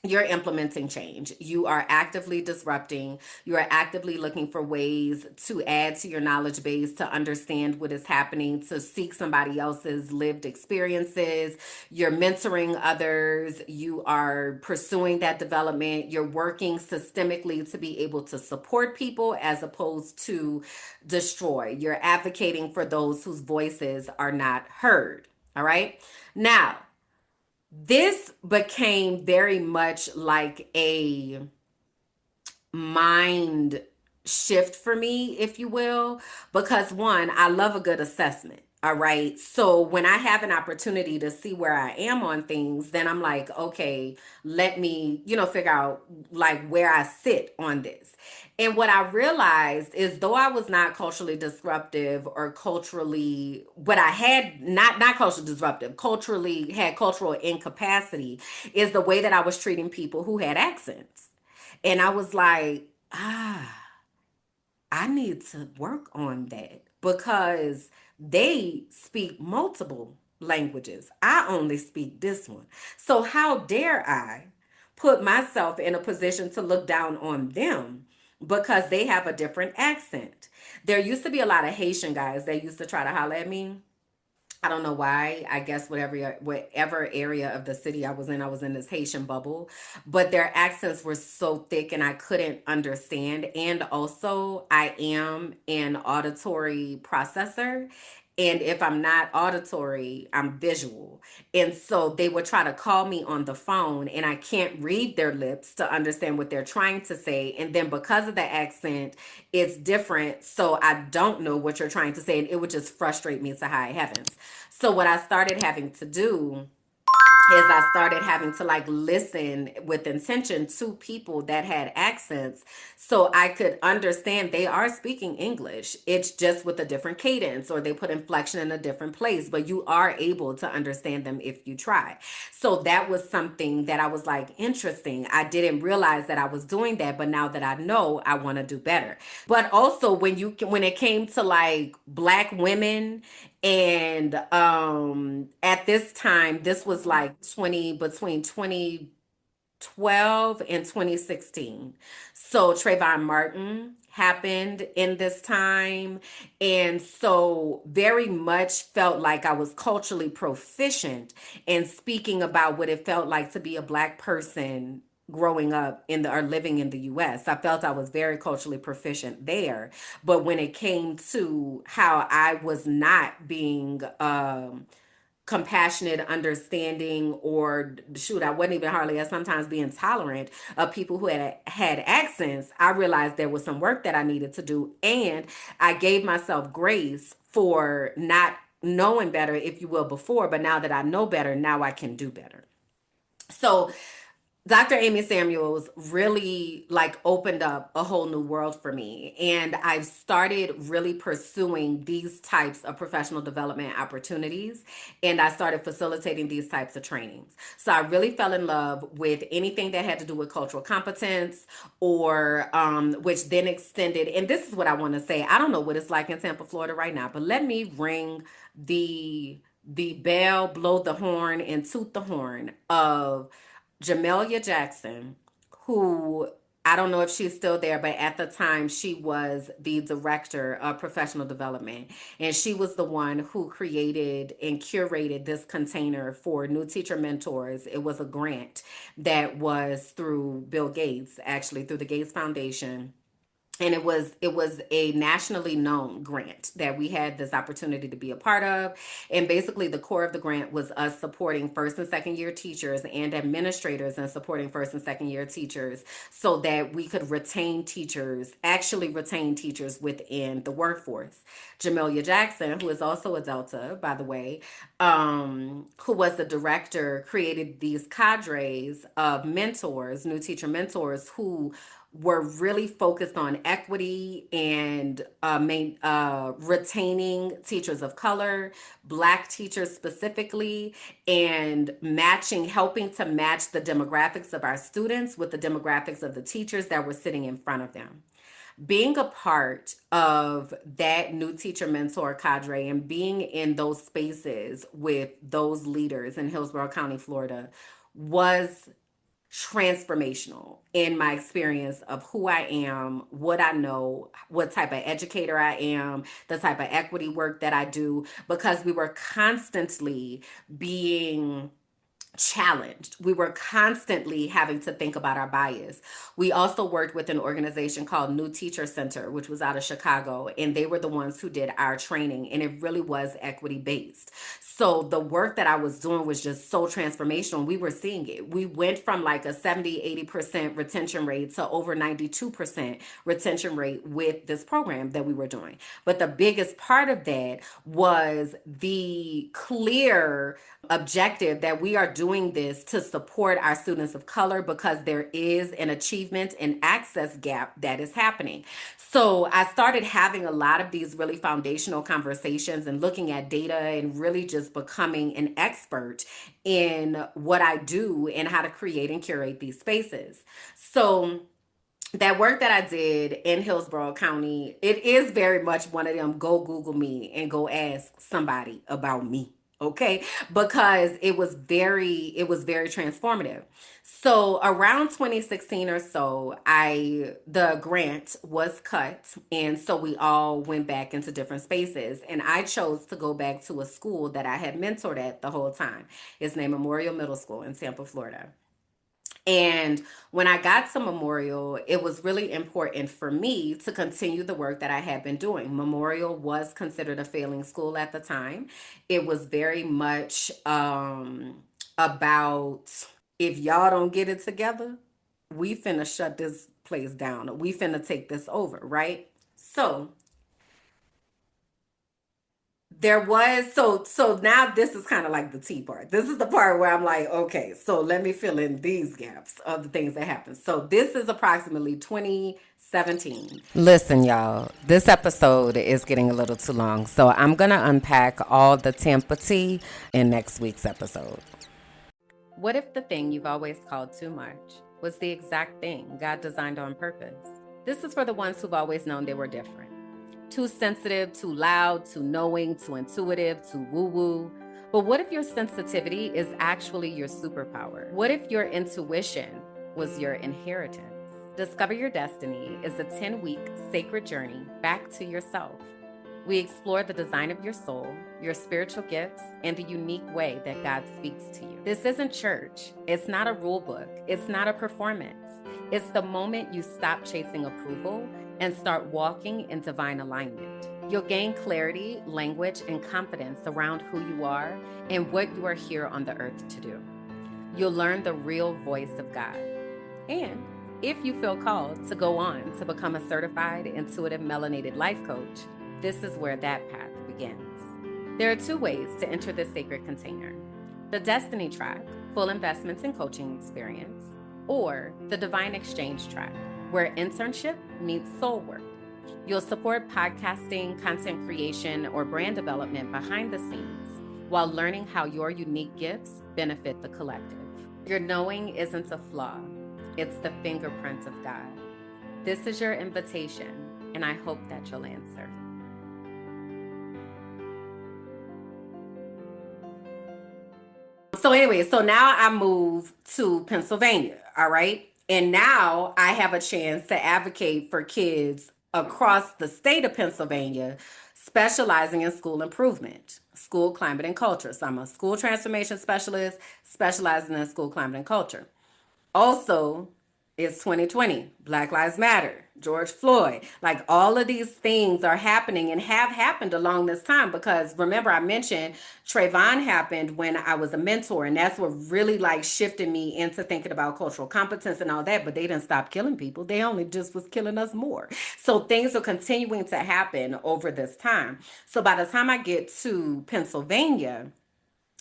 you're implementing change. You are actively disrupting. You are actively looking for ways to add to your knowledge base, to understand what is happening, to seek somebody else's lived experiences. You're mentoring others. You are pursuing that development. You're working systemically to be able to support people as opposed to destroy. You're advocating for those whose voices are not heard. All right. Now, this became very much like a mind shift for me, if you will, because one, I love a good assessment. All right. So when I have an opportunity to see where I am on things, then I'm like, okay, let me, figure out like where I sit on this. And what I realized is though I was not culturally disruptive or culturally, but I had not culturally disruptive, culturally had cultural incapacity is the way that I was treating people who had accents. And I was like, I need to work on that because they speak multiple languages. I only speak this one. So, how dare I put myself in a position to look down on them because they have a different accent? There used to be a lot of Haitian guys that used to try to holler at me. I don't know why. I guess whatever area of the city I was in this Haitian bubble, but their accents were so thick and I couldn't understand. And also, I am an auditory processor. And if I'm not auditory, I'm visual. And so they would try to call me on the phone, and I can't read their lips to understand what they're trying to say. And then because of the accent, it's different. So I don't know what you're trying to say. And it would just frustrate me to high heavens. So what I started having to do is I started having to like listen with intention to people that had accents so I could understand they are speaking English. It's just with a different cadence or they put inflection in a different place, but you are able to understand them if you try. So that was something that I was like, interesting. I didn't realize that I was doing that, but now that I know, I want to do better. But also when it came to like black women and at this time this was like 20 between 2012 and 2016. So Trayvon Martin happened in this time. And so very much felt like I was culturally proficient in speaking about what it felt like to be a black person growing up in the or living in the US. I felt I was very culturally proficient there. But when it came to how I was not being compassionate, understanding, or shoot, I wasn't even hardly at sometimes being tolerant of people who had accents, I realized there was some work that I needed to do. And I gave myself grace for not knowing better, if you will, before. But now that I know better, now I can do better. So Dr. Amy Samuels really like opened up a whole new world for me. And I've started really pursuing these types of professional development opportunities. And I started facilitating these types of trainings. So I really fell in love with anything that had to do with cultural competence or which then extended. And this is what I want to say. I don't know what it's like in Tampa, Florida right now, but let me ring the bell, blow the horn, and toot the horn of Jamelia Jackson, who I don't know if she's still there, but at the time she was the director of professional development. And she was the one who created and curated this container for new teacher mentors. It was a grant that was through Bill Gates, actually, through the Gates Foundation, and it was a nationally known grant that we had this opportunity to be a part of. And basically the core of the grant was us supporting first and second year teachers and administrators and supporting first and second year teachers so that we could retain teachers, actually retain teachers within the workforce. Jamelia Jackson, who is also a Delta, by the way, who was the director, created these cadres of mentors, new teacher mentors, who were really focused on equity and retaining teachers of color, black teachers specifically, and helping to match the demographics of our students with the demographics of the teachers that were sitting in front of them. Being a part of that new teacher mentor cadre and being in those spaces with those leaders in Hillsborough County, Florida, was transformational in my experience of who I am, what I know, what type of educator I am, the type of equity work that I do, because we were constantly being challenged. We were constantly having to think about our bias. We also worked with an organization called New Teacher Center, which was out of Chicago, and they were the ones who did our training, and it really was equity based. So the work that I was doing was just so transformational. We were seeing it. We went from like a 70-80% retention rate to over 92% retention rate with this program that we were doing. But the biggest part of that was the clear objective that we are doing this to support our students of color because there is an achievement and access gap that is happening. So I started having a lot of these really foundational conversations and looking at data and really just becoming an expert in what I do and how to create and curate these spaces. So that work that I did in Hillsborough County, it is very much one of them go Google me and go ask somebody about me. Okay? Because it was very transformative. So around 2016 or so, the grant was cut and so we all went back into different spaces and I chose to go back to a school that I had mentored at the whole time. It's named Memorial Middle School in Tampa, Florida. And when I got to Memorial, it was really important for me to continue the work that I had been doing. Memorial was considered a failing school at the time. It was very much about if y'all don't get it together, we finna shut this place down. We finna take this over, right? So there was so now this is kind of like the T part. This is the part where I'm like, okay, so let me fill in these gaps of the things that happened. So this is approximately 2017. Listen, y'all, this episode is getting a little too long, so I'm gonna unpack all the Tampa tea in next week's episode. What if the thing you've always called too much was the exact thing God designed on purpose? This is for the ones who've always known they were different. Too sensitive, too loud, too knowing, too intuitive, too woo-woo. But what if your sensitivity is actually your superpower? What if your intuition was your inheritance? Discover Your Destiny is a 10-week sacred journey back to yourself. We explore the design of your soul, your spiritual gifts, and the unique way that God speaks to you. This isn't church. It's not a rule book. It's not a performance. It's the moment you stop chasing approval and start walking in divine alignment. You'll gain clarity, language, and confidence around who you are and what you are here on the earth to do. You'll learn the real voice of God. And if you feel called to go on to become a certified intuitive melanated life coach, this is where that path begins. There are 2 ways to enter this sacred container: the Destiny track, full investments and coaching experience, or the Divine Exchange track, where internship meets soul work. You'll support podcasting, content creation, or brand development behind the scenes while learning how your unique gifts benefit the collective. Your knowing isn't a flaw, it's the fingerprint of God. This is your invitation, and I hope that you'll answer. So anyway, so now I moved to Pennsylvania, all right? And now I have a chance to advocate for kids across the state of Pennsylvania, specializing in school improvement, school climate and culture. So I'm a school transformation specialist specializing in school climate and culture. Also, it's 2020, Black Lives Matter, George Floyd. Like all of these things are happening and have happened along this time because remember I mentioned Trayvon happened when I was a mentor and that's what really like shifted me into thinking about cultural competence and all that, but they didn't stop killing people. They only just was killing us more. So things are continuing to happen over this time. So by the time I get to Pennsylvania,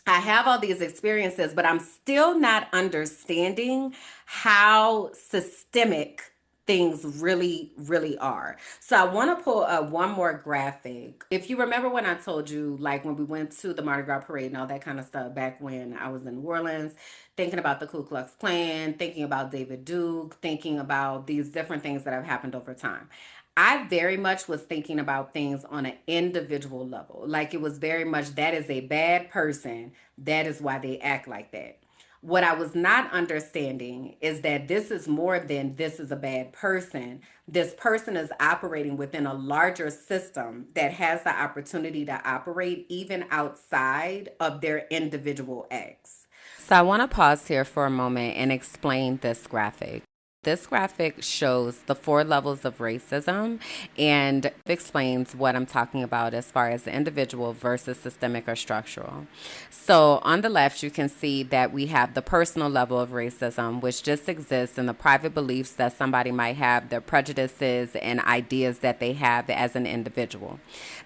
I have all these experiences, but I'm still not understanding how systemic things really are. So I want to pull up one more graphic. If you remember when I told you, like when we went to the Mardi Gras parade and all that kind of stuff back when I was in New Orleans, thinking about the Ku Klux Klan, thinking about David Duke, thinking about these different things that have happened over time. I very much was thinking about things on an individual level. Like it was very much that is a bad person. That is why they act like that. What I was not understanding is that this is more than this is a bad person. This person is operating within a larger system that has the opportunity to operate even outside of their individual acts. So I want to pause here for a moment and explain this graphic. This graphic shows the four levels of racism and explains what I'm talking about as far as the individual versus systemic or structural. So, on the left, you can see that we have the personal level of racism, which just exists in the private beliefs that somebody might have, their prejudices and ideas that they have as an individual.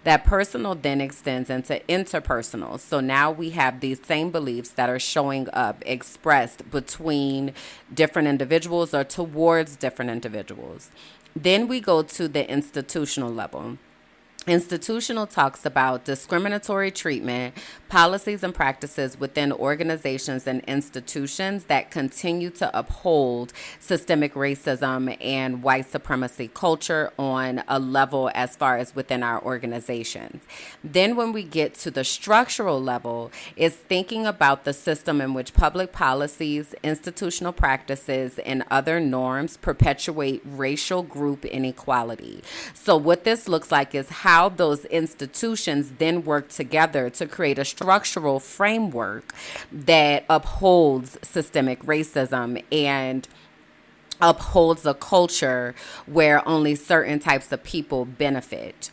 That personal then extends into interpersonal. So now we have these same beliefs that are showing up expressed between different individuals or towards different individuals. Then we go to the institutional level. Institutional talks about discriminatory treatment, policies, and practices within organizations and institutions that continue to uphold systemic racism and white supremacy culture on a level as far as within our organizations. Then, when we get to the structural level, is thinking about the system in which public policies, institutional practices, and other norms perpetuate racial group inequality. So, what this looks like is how those institutions then work together to create a structural framework that upholds systemic racism and upholds a culture where only certain types of people benefit.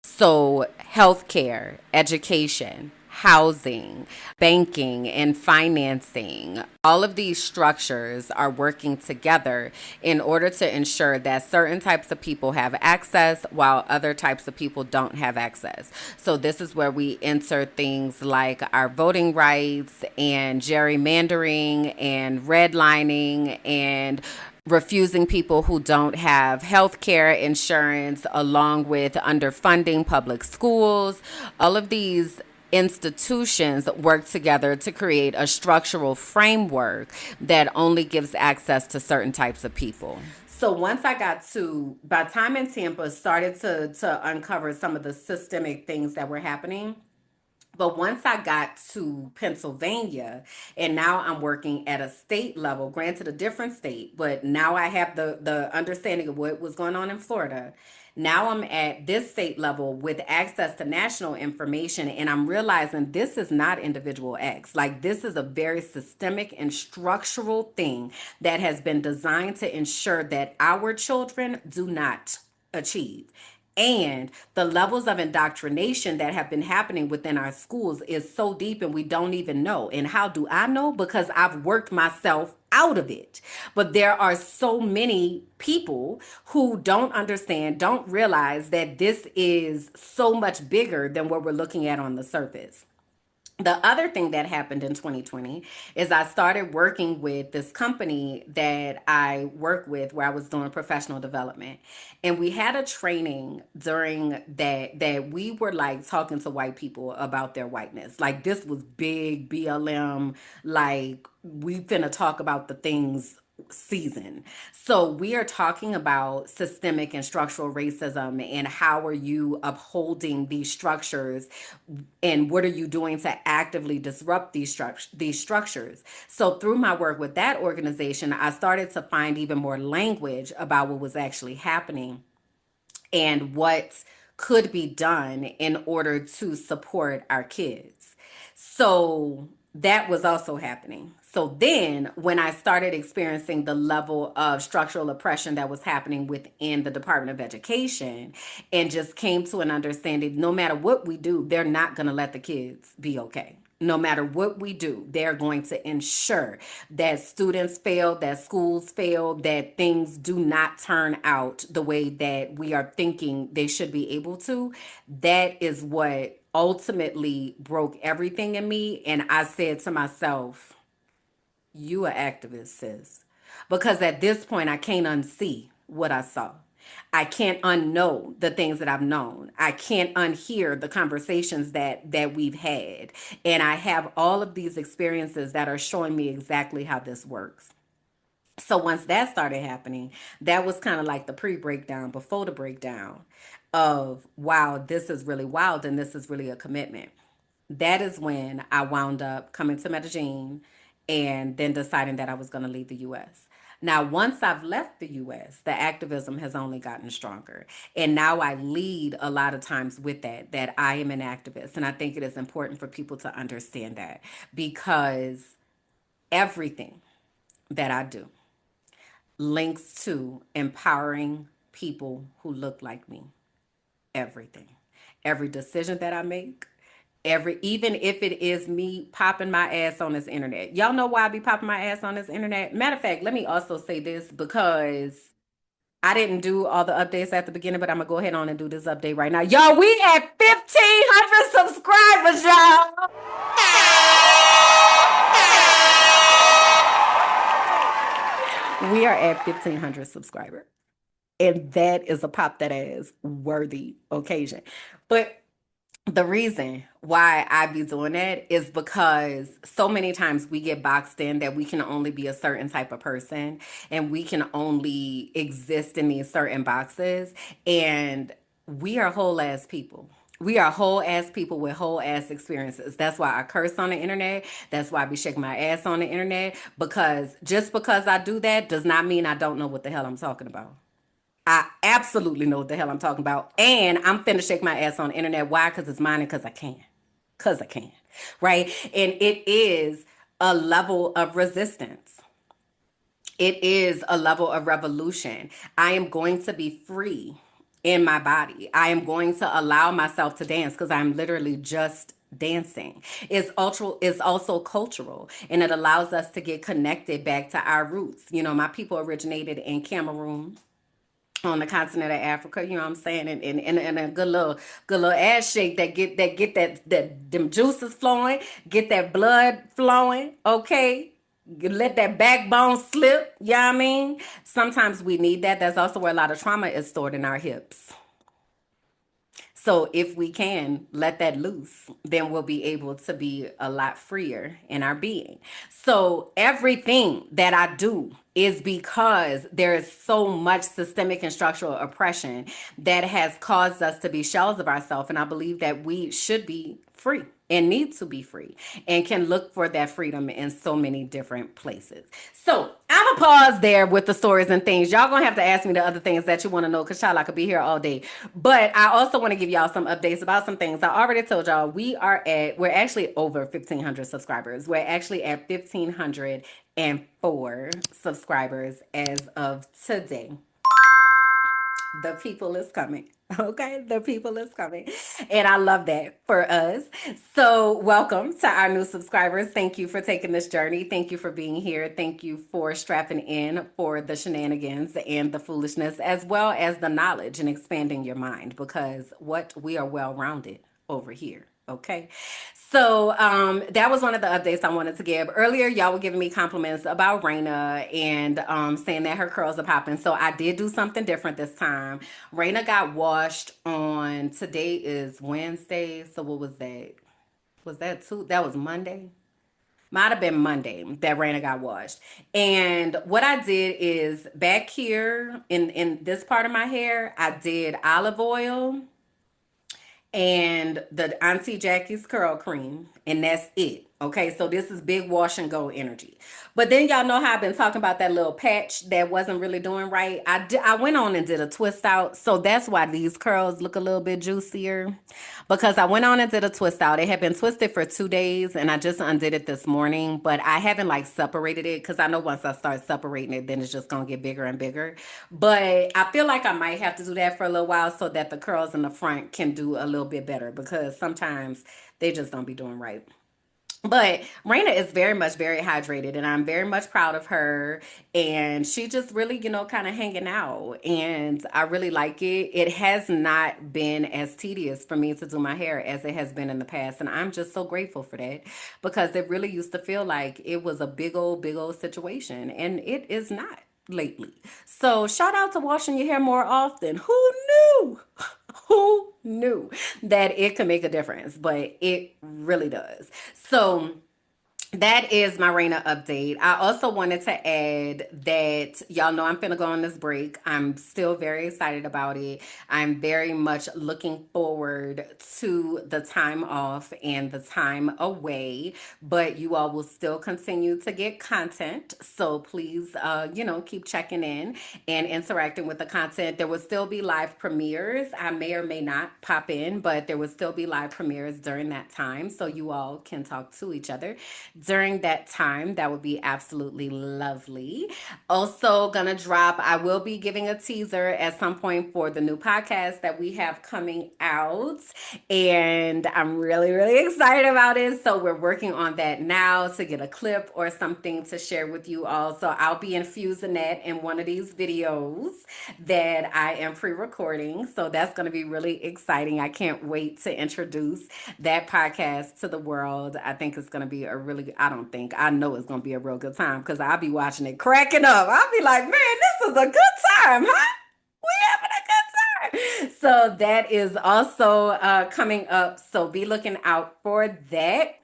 So, healthcare, education, housing, banking, and financing, all of these structures are working together in order to ensure that certain types of people have access while other types of people don't have access. So, this is where we insert things like our voting rights and gerrymandering and redlining and refusing people who don't have health care insurance, along with underfunding public schools. All of these institutions work together to create a structural framework that only gives access to certain types of people. So once I got to, by time in Tampa started to uncover some of the systemic things that were happening, but once I got to Pennsylvania, and now I'm working at a state level, granted a different state, but now I have the understanding of what was going on in Florida. Now I'm at this state level with access to national information, and I'm realizing this is not individual acts. Like, this is a very systemic and structural thing that has been designed to ensure that our children do not achieve. And the levels of indoctrination that have been happening within our schools is so deep and we don't even know. And how do I know? Because I've worked myself out of it. But there are so many people who don't understand, don't realize that this is so much bigger than what we're looking at on the surface. The other thing that happened in 2020 is I started working with this company that I work with where I was doing professional development. And we had a training during that we were like talking to white people about their whiteness. Like, this was big BLM, like we finna talk about the things season. So we are talking about systemic and structural racism and how are you upholding these structures and what are you doing to actively disrupt these structures. So through my work with that organization, I started to find even more language about what was actually happening and what could be done in order to support our kids. So that was also happening. So then, when I started experiencing the level of structural oppression that was happening within the Department of Education, and just came to an understanding no matter what we do, they're not going to let the kids be okay. No matter what we do, they're going to ensure that students fail, that schools fail, that things do not turn out the way that we are thinking they should be able to. That is what ultimately broke everything in me. And I said to myself, you are activist, sis. Because at this point, I can't unsee what I saw. I can't unknow the things that I've known. I can't unhear the conversations that we've had. And I have all of these experiences that are showing me exactly how this works. So once that started happening, that was kind of like the pre-breakdown, before the breakdown of, wow, this is really wild and this is really a commitment. That is when I wound up coming to Medellin and then deciding that I was going to leave the US. Now, once I've left the US, the activism has only gotten stronger. And now I lead a lot of times with that I am an activist. And I think it is important for people to understand that because everything that I do, links to empowering people who look like me. Everything. Every decision that I make, even if it is me popping my ass on this internet. Y'all know why I be popping my ass on this internet? Matter of fact, let me also say this because I didn't do all the updates at the beginning, but I'm gonna go ahead on and do this update right now. Y'all, we at 1,500 subscribers, y'all. We are at 1,500 subscribers. And that is a pop that ass worthy occasion. But the reason why I be doing that is because so many times we get boxed in that we can only be a certain type of person and we can only exist in these certain boxes. And we are whole ass people. We are whole ass people with whole ass experiences. That's why I curse on the internet. That's why I be shaking my ass on the internet. Because just because I do that does not mean I don't know what the hell I'm talking about. I absolutely know what the hell I'm talking about. And I'm finna shake my ass on the internet. Why? Because it's mine and because I can. Because I can. Right? And it is a level of resistance. It is a level of revolution. I am going to be free in my body. I am going to allow myself to dance because I'm literally just dancing. It's also cultural and it allows us to get connected back to our roots. You know, my people originated in Cameroon on the continent of Africa, you know what I'm saying? And a good little ass shake that them juices flowing, get that blood flowing, okay? Let that backbone slip, you know what I mean? Sometimes we need that. That's also where a lot of trauma is stored in our hips. So if we can let that loose, then we'll be able to be a lot freer in our being. So everything that I do is because there is so much systemic and structural oppression that has caused us to be shells of ourselves. And I believe that we should be free and need to be free and can look for that freedom in so many different places. So I'm gonna pause there with the stories and things. Y'all gonna have to ask me the other things that you want to know because child, I could be here all day. But I also want to give y'all some updates about some things. I already told y'all we're actually over 1,500 subscribers. We're actually at 1,504 subscribers as of today. The people is coming. Okay, the people is coming. And I love that for us. So, welcome to our new subscribers. Thank you for taking this journey. Thank you for being here. Thank you for strapping in for the shenanigans and the foolishness, as well as the knowledge and expanding your mind because what we are well rounded over here. Okay. So that was one of the updates I wanted to give. Earlier, y'all were giving me compliments about Raina and saying that her curls are popping. So I did do something different this time. Raina got washed on, today is Wednesday. So what was that? Was that two? That was Monday? Might have been Monday that Raina got washed. And what I did is back here in this part of my hair, I did olive oil and the Auntie Jackie's curl cream, and that's it. Okay, so this is big wash and go energy. But then y'all know how I've been talking about that little patch that wasn't really doing right. I went on and did a twist out, so that's why these curls look a little bit juicier. Because I went on and did a twist out. It had been twisted for 2 days, and I just undid it this morning. But I haven't like separated it because I know once I start separating it, then it's just gonna get bigger and bigger. But I feel like I might have to do that for a little while so that the curls in the front can do a little bit better because sometimes they just don't be doing right. But Raina is very much very hydrated, and I'm very much proud of her. And she just really, kind of hanging out. And I really like it. It has not been as tedious for me to do my hair as it has been in the past. And I'm just so grateful for that because it really used to feel like it was a big old situation. And it is not lately. So shout out to washing your hair more often. Who knew? Who knew that it could make a difference? But it really does. So that is my Raina update. I also wanted to add that y'all know I'm finna go on this break. I'm still very excited about it. I'm very much looking forward to the time off and the time away, but you all will still continue to get content. So please, keep checking in and interacting with the content. There will still be live premieres. I may or may not pop in, but there will still be live premieres during that time so you all can talk to each other. during that time. That would be absolutely lovely. Also, gonna drop, I will be giving a teaser at some point for the new podcast that we have coming out. And I'm really, really excited about it. So, we're working on that now to get a clip or something to share with you all. So, I'll be infusing that in one of these videos that I am pre recording. So, that's gonna be really exciting. I can't wait to introduce that podcast to the world. I think it's going to be a really, I don't think, I know it's going to be a real good time because I'll be watching it cracking up. I'll be like, man, this is a good time, huh? We having a good time. So that is also coming up. So be looking out for that.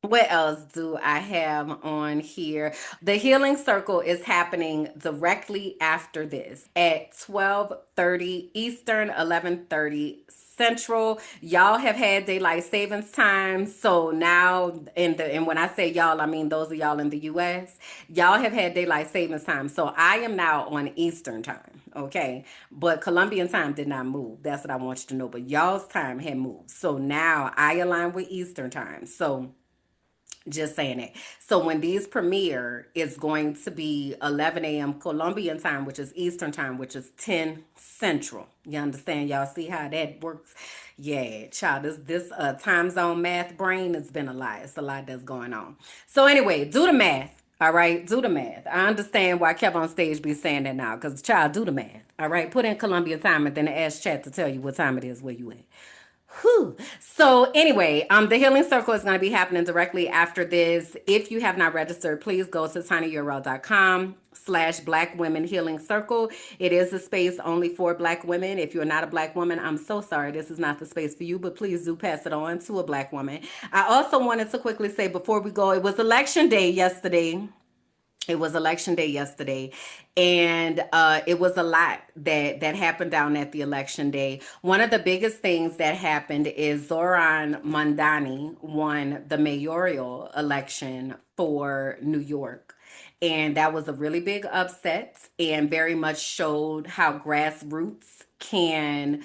What else do I have on here? The healing circle is happening directly after this at 12:30 Eastern, 11:30 Central. Y'all have had daylight savings time. So now and when I say y'all, I mean those of y'all in the US, y'all have had daylight savings time. So I am now on Eastern time. Okay. But Colombian time did not move. That's what I want you to know. But y'all's time had moved. So now I align with Eastern time. So just saying it. So when these premiere, it's going to be 11 a.m. Colombian time, which is Eastern time, which is 10 Central. You understand? Y'all see how that works? Yeah, child, this time zone math brain, it's been a lot. It's a lot that's going on. So anyway, do the math. All right, do the math. I understand why Kev on stage be saying that now, because child, do the math. All right, put in Colombian time and then ask chat to tell you what time it is where you at. Whew. So anyway, the healing circle is going to be happening directly after this. If you have not registered, please go to tinyurl.com/Black Women Healing Circle. It is a space only for Black women. If you're not a Black woman, I'm so sorry. This is not the space for you, but please do pass it on to a Black woman. I also wanted to quickly say before we go, it was election day yesterday. It was election day yesterday, and it was a lot that happened down at the election day. One of the biggest things that happened is Zoran Mondani won the mayoral election for New York. And that was a really big upset and very much showed how grassroots can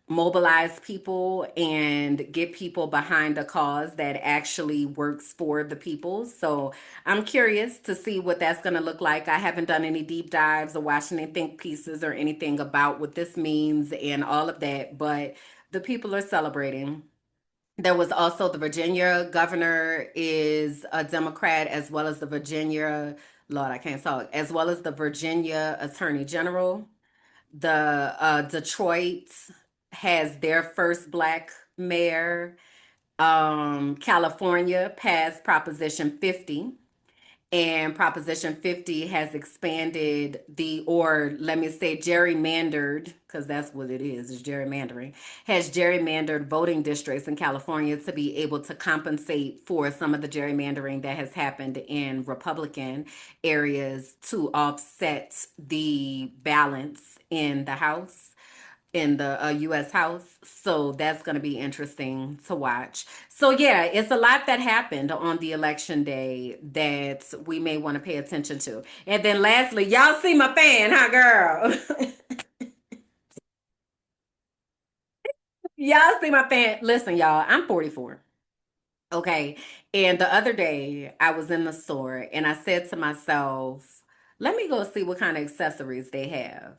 mobilize people and get people behind a cause that actually works for the people. So I'm curious to see what that's going to look like. I haven't done any deep dives or watched any think pieces or anything about what this means and all of that, but the people are celebrating. There was also the Virginia governor is a Democrat, as well as the Virginia, Lord, I can't talk, as well as the Virginia Attorney General. The Detroit has their first black mayor. California passed Proposition 50, and Proposition 50 has expanded or let me say gerrymandered, because that's what it is gerrymandering, has gerrymandered voting districts in California to be able to compensate for some of the gerrymandering that has happened in Republican areas to offset the balance in the House, in the U.S. House. So that's going to be interesting to watch. So yeah, it's a lot that happened on the election day that we may want to pay attention to. And then lastly, y'all see my fan, huh, girl? Y'all see my fan. Listen, y'all, I'm 44. Okay. And the other day I was in the store and I said to myself, let me go see what kind of accessories they have.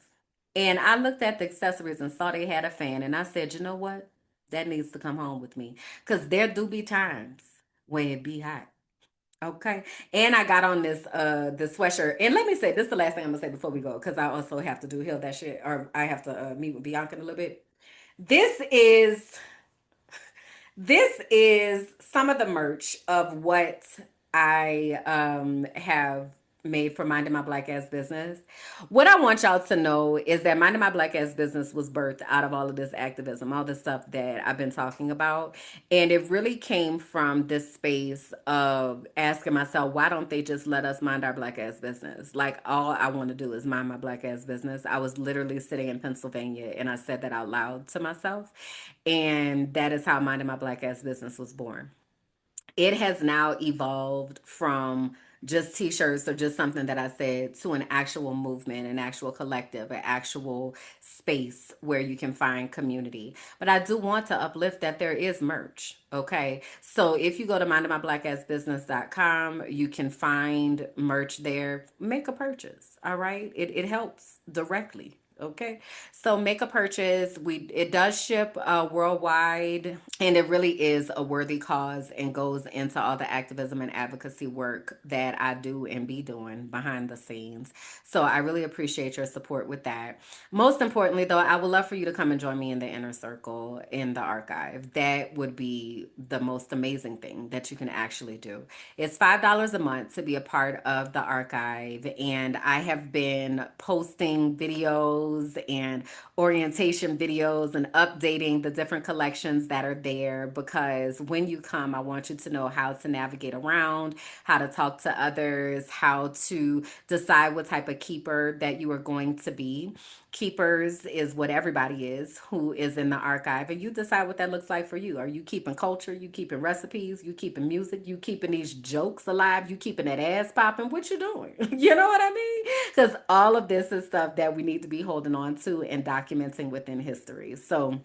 And I looked at the accessories and saw they had a fan. And I said, you know what? That needs to come home with me. Because there do be times when it be hot. Okay. And I got on this sweatshirt. And let me say, this is the last thing I'm gonna say before we go, because I also have to do heal that shit, or I have to meet with Bianca in a little bit. This is this is some of the merch of what I have made for Minding My Black Ass Business. What I want y'all to know is that Minding My Black Ass Business was birthed out of all of this activism, all the stuff that I've been talking about. And it really came from this space of asking myself, why don't they just let us mind our black ass business? Like, all I want to do is mind my black ass business. I was literally sitting in Pennsylvania and I said that out loud to myself. And that is how Minding My Black Ass Business was born. It has now evolved from just t-shirts or just something that I said, to an actual movement, an actual collective, an actual space where you can find community. But I do want to uplift that there is merch. Okay. So if you go to mindingmyblackbusiness.com, you can find merch there. Make a purchase. All right. It helps directly. Okay. So make a purchase. It does ship worldwide, and it really is a worthy cause and goes into all the activism and advocacy work that I do and be doing behind the scenes. So I really appreciate your support with that. Most importantly, though, I would love for you to come and join me in the inner circle in the archive. That would be the most amazing thing that you can actually do. It's $5 a month to be a part of the archive, and I have been posting videos and orientation videos and updating the different collections that are there, because when you come, I want you to know how to navigate around, how to talk to others, how to decide what type of keeper that you are going to be. Keepers is what everybody is who is in the archive, and you decide what that looks like for you. Are you keeping culture? You keeping recipes? You keeping music? You keeping these jokes alive? You keeping that ass popping? What you doing? You know what I mean? Because all of this is stuff that we need to be holding on to and documenting within history. So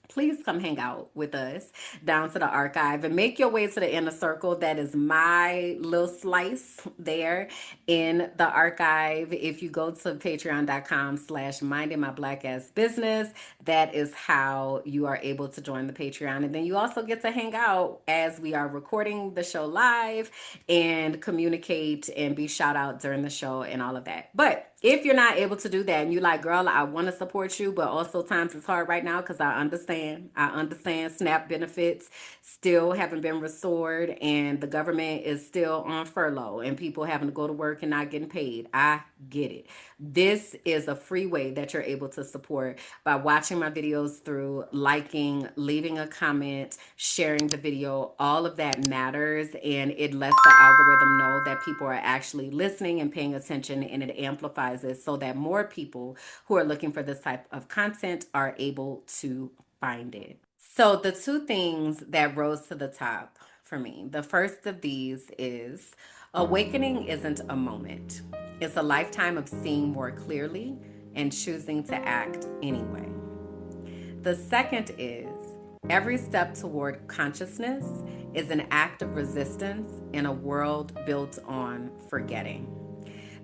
please come hang out with us down to the archive and make your way to the inner circle. That is my little slice there in the archive. If you go to patreon.com/minding my black ass business, that is how you are able to join the Patreon. And then you also get to hang out as we are recording the show live and communicate and be shout out during the show and all of that. But if you're not able to do that and you like, girl, I want to support you, but also times it's hard right now, because I understand. SNAP benefits still haven't been restored, and the government is still on furlough, and people having to go to work and not getting paid. I get it. This is a free way that you're able to support by watching my videos through, liking, leaving a comment, sharing the video. All of that matters, and it lets the algorithm know that people are actually listening and paying attention, and it amplifies it so that more people who are looking for this type of content are able to find it. So the two things that rose to the top for me, the first of these is awakening isn't a moment. It's a lifetime of seeing more clearly and choosing to act anyway. The second is every step toward consciousness is an act of resistance in a world built on forgetting.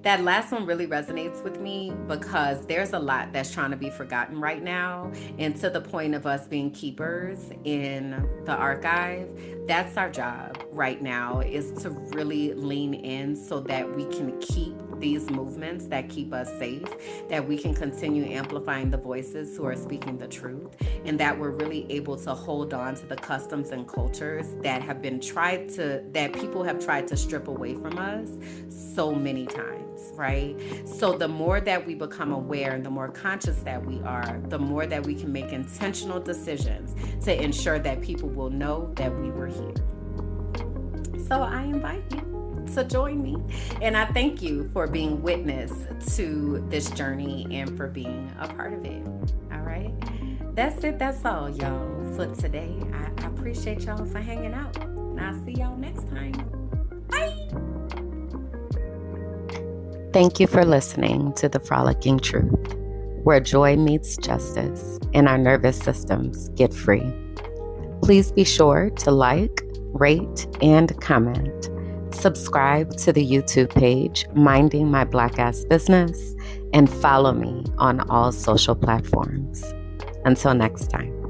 That last one really resonates with me because there's a lot that's trying to be forgotten right now. And to the point of us being keepers in the archive, that's our job right now, is to really lean in so that we can keep these movements that keep us safe, that we can continue amplifying the voices who are speaking the truth, and that we're really able to hold on to the customs and cultures that have been that people have tried to strip away from us so many times, right? So the more that we become aware and the more conscious that we are, the more that we can make intentional decisions to ensure that people will know that we were here. So I invite you to join me, and I thank you for being witness to this journey and for being a part of it. All right, that's it. That's all, y'all, for today. I appreciate y'all for hanging out, and I'll see y'all next time. Bye. Thank you for listening to The Frolicking Truth, where joy meets justice and our nervous systems get free. Please be sure to like, rate, and comment. Subscribe to the YouTube page, Minding My Black Ass Business, and follow me on all social platforms. Until next time.